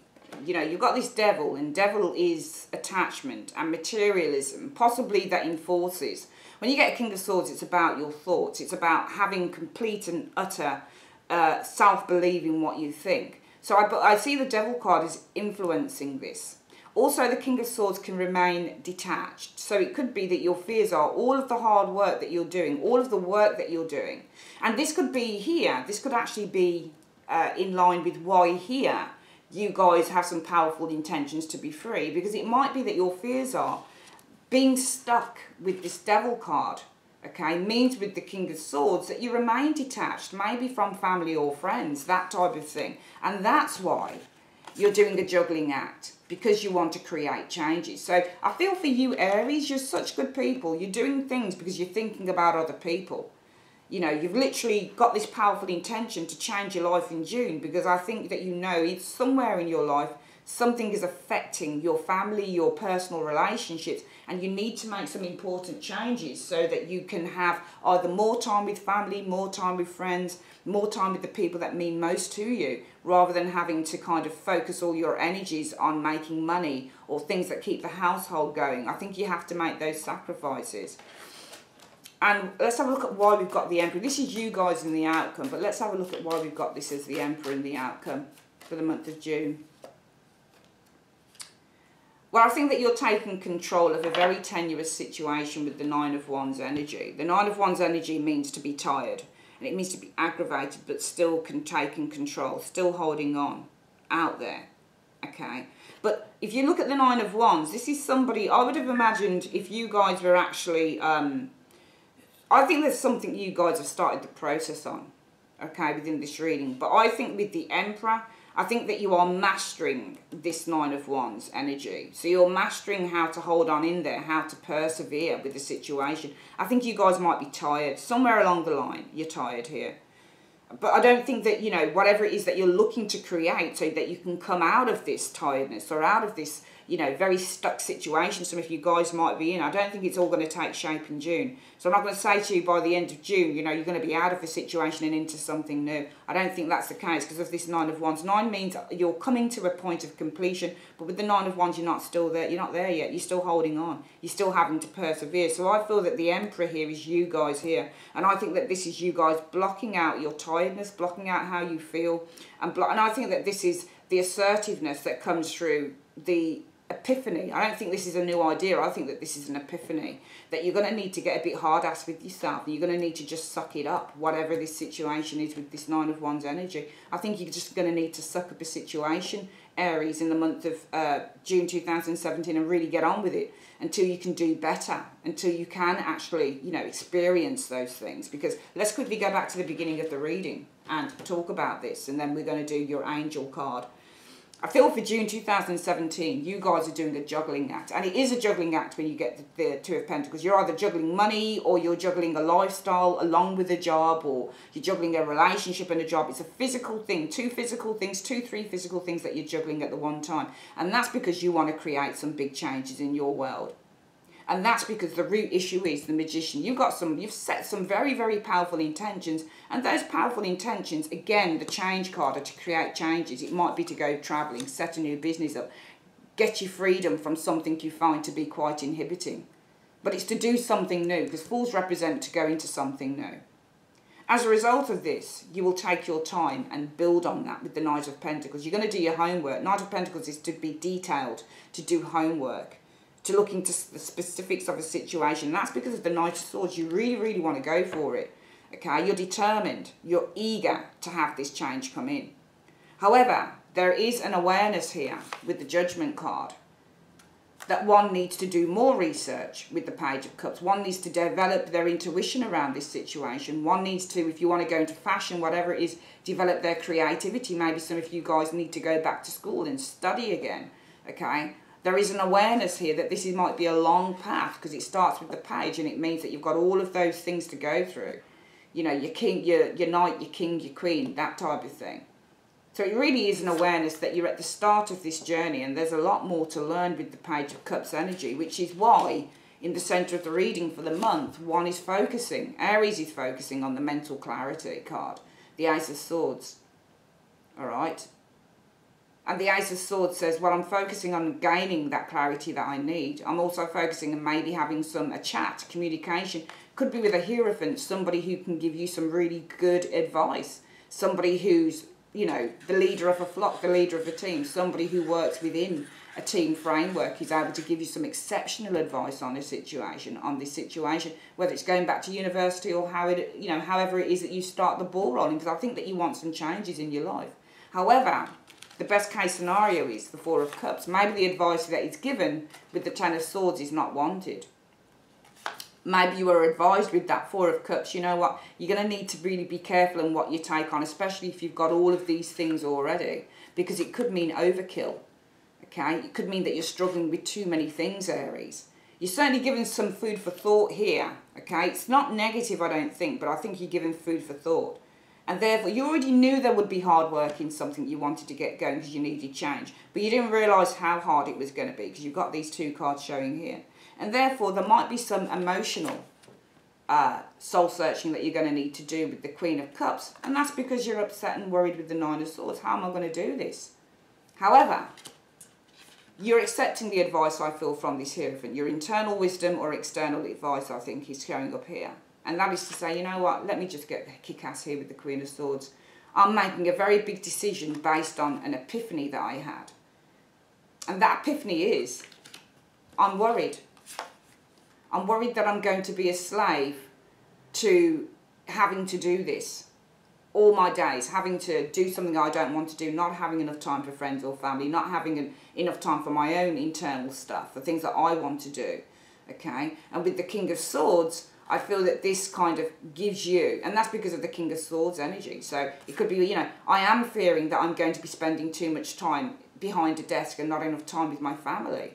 you know, you've got this Devil, and Devil is attachment and materialism, possibly that enforces. When you get a King of Swords, it's about your thoughts. It's about having complete and utter self-belief in what you think. So I see the Devil card is influencing this. Also, the King of Swords can remain detached. So it could be that your fears are all of the hard work that you're doing, all of the work that you're doing. And this could be here. This could actually be in line with why here you guys have some powerful intentions to be free. Because it might be that your fears are being stuck with this Devil card. Okay, means with the King of Swords that you remain detached, maybe from family or friends, that type of thing. And that's why you're doing a juggling act, because you want to create changes. So I feel for you, Aries, you're such good people. You're doing things because you're thinking about other people. You know, you've literally got this powerful intention to change your life in June, because I think that you know it's somewhere in your life something is affecting your family, your personal relationships, and you need to make some important changes so that you can have either more time with family, more time with friends, more time with the people that mean most to you, rather than having to kind of focus all your energies on making money or things that keep the household going. I think you have to make those sacrifices. And let's have a look at why we've got the Emperor. This is you guys in the outcome, but let's have a look at why we've got this as the Emperor in the outcome for the month of June. Well, I think that you're taking control of a very tenuous situation with the Nine of Wands energy. The Nine of Wands energy means to be tired, and it means to be aggravated, but still taking control, still holding on out there, okay? But if you look at the Nine of Wands, this is somebody, I would have imagined if you guys were actually, I think there's something you guys have started the process on, okay, within this reading. But I think with the Emperor, I think that you are mastering this Nine of Wands energy. So you're mastering how to hold on in there, how to persevere with the situation. I think you guys might be tired. Somewhere along the line, you're tired here. But I don't think that, you know, whatever it is that you're looking to create so that you can come out of this tiredness or out of this, you know, very stuck situation some of you guys might be in, I don't think it's all going to take shape in June. So I'm not going to say to you by the end of June, you know, you're going to be out of the situation and into something new. I don't think that's the case because of this Nine of Wands. 9 means you're coming to a point of completion, but with the Nine of Wands, you're not still there. You're not there yet. You're still holding on. You're still having to persevere. So I feel that the Emperor here is you guys here. And I think that this is you guys blocking out your tiredness, blocking out how you feel. And I think that this is the assertiveness that comes through the epiphany. I don't think this is a new idea. I think that this is an epiphany, that you're going to need to get a bit hard ass with yourself. You're going to need to just suck it up, whatever this situation is with this Nine of Wands energy. I think you're just going to need to suck up a situation, Aries, in the month of June 2017 and really get on with it until you can do better, until you can actually, you know, experience those things. Because let's quickly go back to the beginning of the reading and talk about this, and then we're going to do your angel card. I feel for June 2017, you guys are doing a juggling act. And it is a juggling act when you get the Two of Pentacles. You're either juggling money, or you're juggling a lifestyle along with a job, or you're juggling a relationship and a job. It's a physical thing, three physical things that you're juggling at the one time. And that's because you want to create some big changes in your world. And that's because the root issue is the Magician. You've set some very, very powerful intentions. And those powerful intentions, again, the change card are to create changes. It might be to go travelling, set a new business up, get your freedom from something you find to be quite inhibiting. But it's to do something new, because Fools represent to go into something new. As a result of this, you will take your time and build on that with the Knight of Pentacles. You're going to do your homework. Knight of Pentacles is to be detailed, to do homework, to look into the specifics of a situation. That's because of the Knight of Swords. You really, really want to go for it. Okay, you're determined. You're eager to have this change come in. However, there is an awareness here with the Judgment card that one needs to do more research with the Page of Cups. One needs to develop their intuition around this situation. One needs to, if you want to go into fashion, whatever it is, develop their creativity. Maybe some of you guys need to go back to school and study again. Okay. There is an awareness here that this might be a long path, because it starts with the Page, and it means that you've got all of those things to go through. You know, your king, your knight, your king, your queen, that type of thing. So it really is an awareness that you're at the start of this journey, and there's a lot more to learn with the Page of Cups energy, which is why in the centre of the reading for the month, one is focusing, Aries is focusing on the mental clarity card, the Ace of Swords. All right. And the Ace of Swords says, well, I'm focusing on gaining that clarity that I need. I'm also focusing on maybe having a chat, communication. Could be with a Hierophant, somebody who can give you some really good advice. Somebody who's, you know, the leader of a flock, the leader of a team. Somebody who works within a team framework is able to give you some exceptional advice on a situation, on this situation. Whether it's going back to university or how it, you know, however it is that you start the ball rolling. Because I think that you want some changes in your life. However, the best case scenario is the Four of Cups. Maybe the advice that is given with the Ten of Swords is not wanted. Maybe you were advised with that Four of Cups, you know what, you're going to need to really be careful in what you take on, especially if you've got all of these things already, because it could mean overkill. Okay, it could mean that you're struggling with too many things, Aries. You're certainly given some food for thought here. Okay, it's not negative, I don't think, but I think you're given food for thought. And therefore, you already knew there would be hard work in something you wanted to get going because you needed change. But you didn't realise how hard it was going to be because you've got these two cards showing here. And therefore, there might be some emotional soul searching that you're going to need to do with the Queen of Cups. And that's because you're upset and worried with the Nine of Swords. How am I going to do this? However, you're accepting the advice I feel from this Hierophant. Your internal wisdom or external advice, I think, is showing up here. And that is to say, you know what, let me just get the kick-ass here with the Queen of Swords. I'm making a very big decision based on an epiphany that I had. And that epiphany is, I'm worried. I'm worried that I'm going to be a slave to having to do this all my days, having to do something I don't want to do, not having enough time for friends or family, not having enough time for my own internal stuff, the things that I want to do. Okay? And with the King of Swords, I feel that this kind of gives you, and that's because of the King of Swords energy. So it could be, you know, I am fearing that I'm going to be spending too much time behind a desk and not enough time with my family.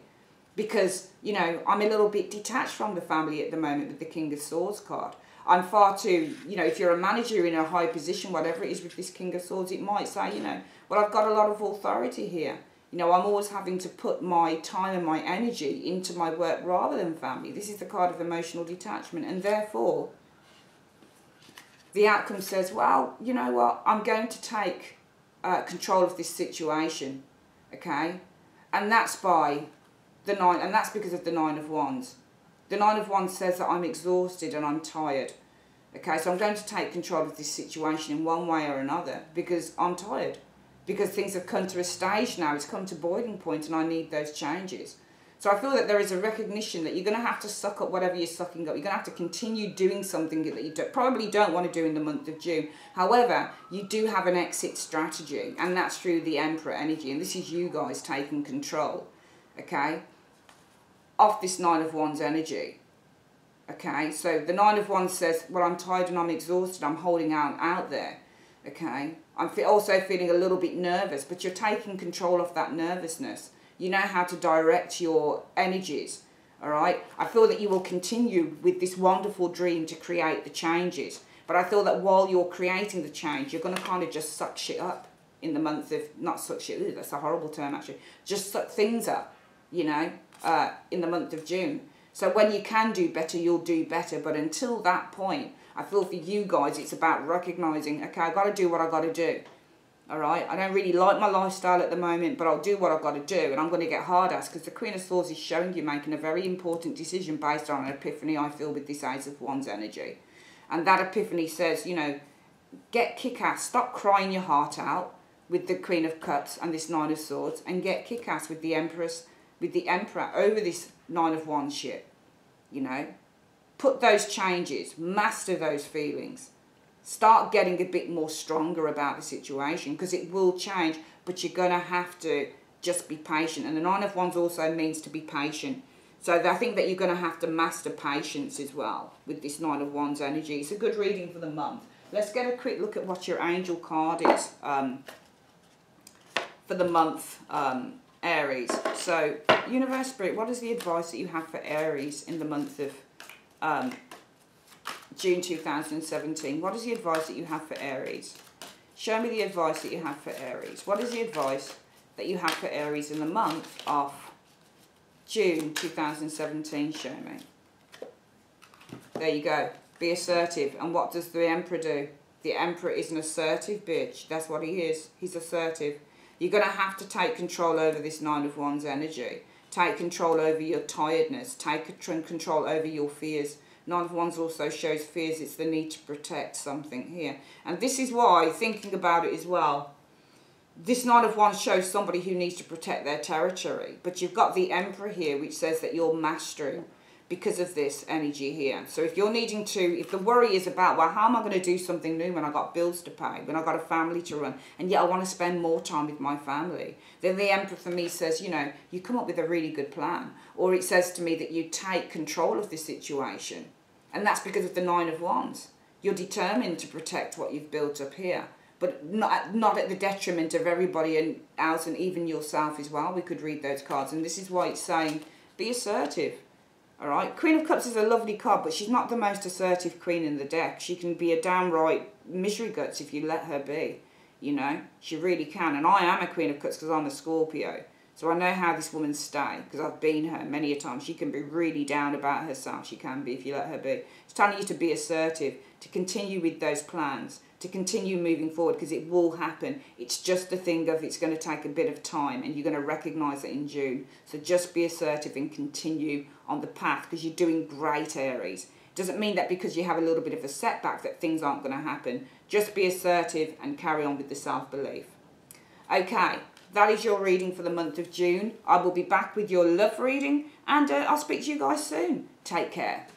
Because, you know, I'm a little bit detached from the family at the moment with the King of Swords card. I'm far too, you know, if you're a manager in a high position, whatever it is with this King of Swords, it might say, you know, well, I've got a lot of authority here. You know, I'm always having to put my time and my energy into my work rather than family. This is the card of emotional detachment. And therefore, the outcome says, well, you know what, I'm going to take control of this situation, okay? And that's by the 9, and that's because of the 9 of Wands. The 9 of Wands says that I'm exhausted and I'm tired. Okay, so I'm going to take control of this situation in one way or another because I'm tired. Because things have come to a stage now, it's come to boiling point and I need those changes. So I feel that there is a recognition that you're going to have to suck up whatever you're sucking up. You're going to have to continue doing something that you probably don't want to do in the month of June. However, you do have an exit strategy, and that's through the Emperor energy. And this is you guys taking control, okay, of this 9 of Wands energy. Okay, so the 9 of Wands says, well, I'm tired and I'm exhausted. I'm holding out there. Okay, I'm also feeling a little bit nervous, but you're taking control of that nervousness. You know how to direct your energies, all right? I feel that you will continue with this wonderful dream to create the changes. But I feel that while you're creating the change, you're going to kind of just suck shit up in the month of, not suck shit, ooh, that's a horrible term actually, just suck things up, you know, in the month of June. So when you can do better, you'll do better. But until that point, I feel for you guys, it's about recognising, okay, I've got to do what I've got to do. All right, I don't really like my lifestyle at the moment, but I'll do what I've got to do, and I'm going to get hard ass because the Queen of Swords is showing you making a very important decision based on an epiphany I feel with this Ace of Wands energy. And that epiphany says, you know, get kick-ass, stop crying your heart out with the Queen of Cups and this 9 of Swords, and get kick-ass with the Empress, with the Emperor over this 9 of Wands shit, you know. Put those changes, master those feelings. Start getting a bit more stronger about the situation because it will change, but you're going to have to just be patient. And the 9 of Wands also means to be patient. So I think that you're going to have to master patience as well with this 9 of Wands energy. It's a good reading for the month. Let's get a quick look at what your angel card is for the month, Aries. So, Universe Spirit, what is the advice that you have for Aries in the month of June 2017. What is the advice that you have for Aries? Show me the advice that you have for Aries. What is the advice that you have for Aries in the month of June 2017? Show me. There you go. Be assertive. And what does the Emperor do? The Emperor is an assertive bitch. That's what he is. He's assertive. You're going to have to take control over this 9 of Wands energy. Take control over your tiredness. Take control over your fears. 9 of Wands also shows fears. It's the need to protect something here. And this is why, thinking about it as well, this 9 of Wands shows somebody who needs to protect their territory. But you've got the Emperor here, which says that you're mastering because of this energy here. So if you're needing to, if the worry is about, well, how am I going to do something new when I've got bills to pay, when I've got a family to run, and yet I want to spend more time with my family, then the Emperor for me says, you know, you come up with a really good plan. Or it says to me that you take control of the situation. And that's because of the 9 of Wands. You're determined to protect what you've built up here. But not at the detriment of everybody else and even yourself as well. We could read those cards. And this is why it's saying, be assertive. All right? Queen of Cups is a lovely card, but she's not the most assertive queen in the deck. She can be a downright misery guts if you let her be. You know? She really can. And I am a Queen of Cups because I'm a Scorpio. So I know how this woman stays, because I've been her many a time. She can be really down about herself. She can be if you let her be. It's telling you to be assertive, to continue with those plans, to continue moving forward, because it will happen. It's just the thing of it's going to take a bit of time, and you're going to recognise it in June. So just be assertive and continue on the path, because you're doing great, Aries. It doesn't mean that because you have a little bit of a setback that things aren't going to happen. Just be assertive and carry on with the self-belief. Okay. That is your reading for the month of June. I will be back with your love reading, and I'll speak to you guys soon. Take care.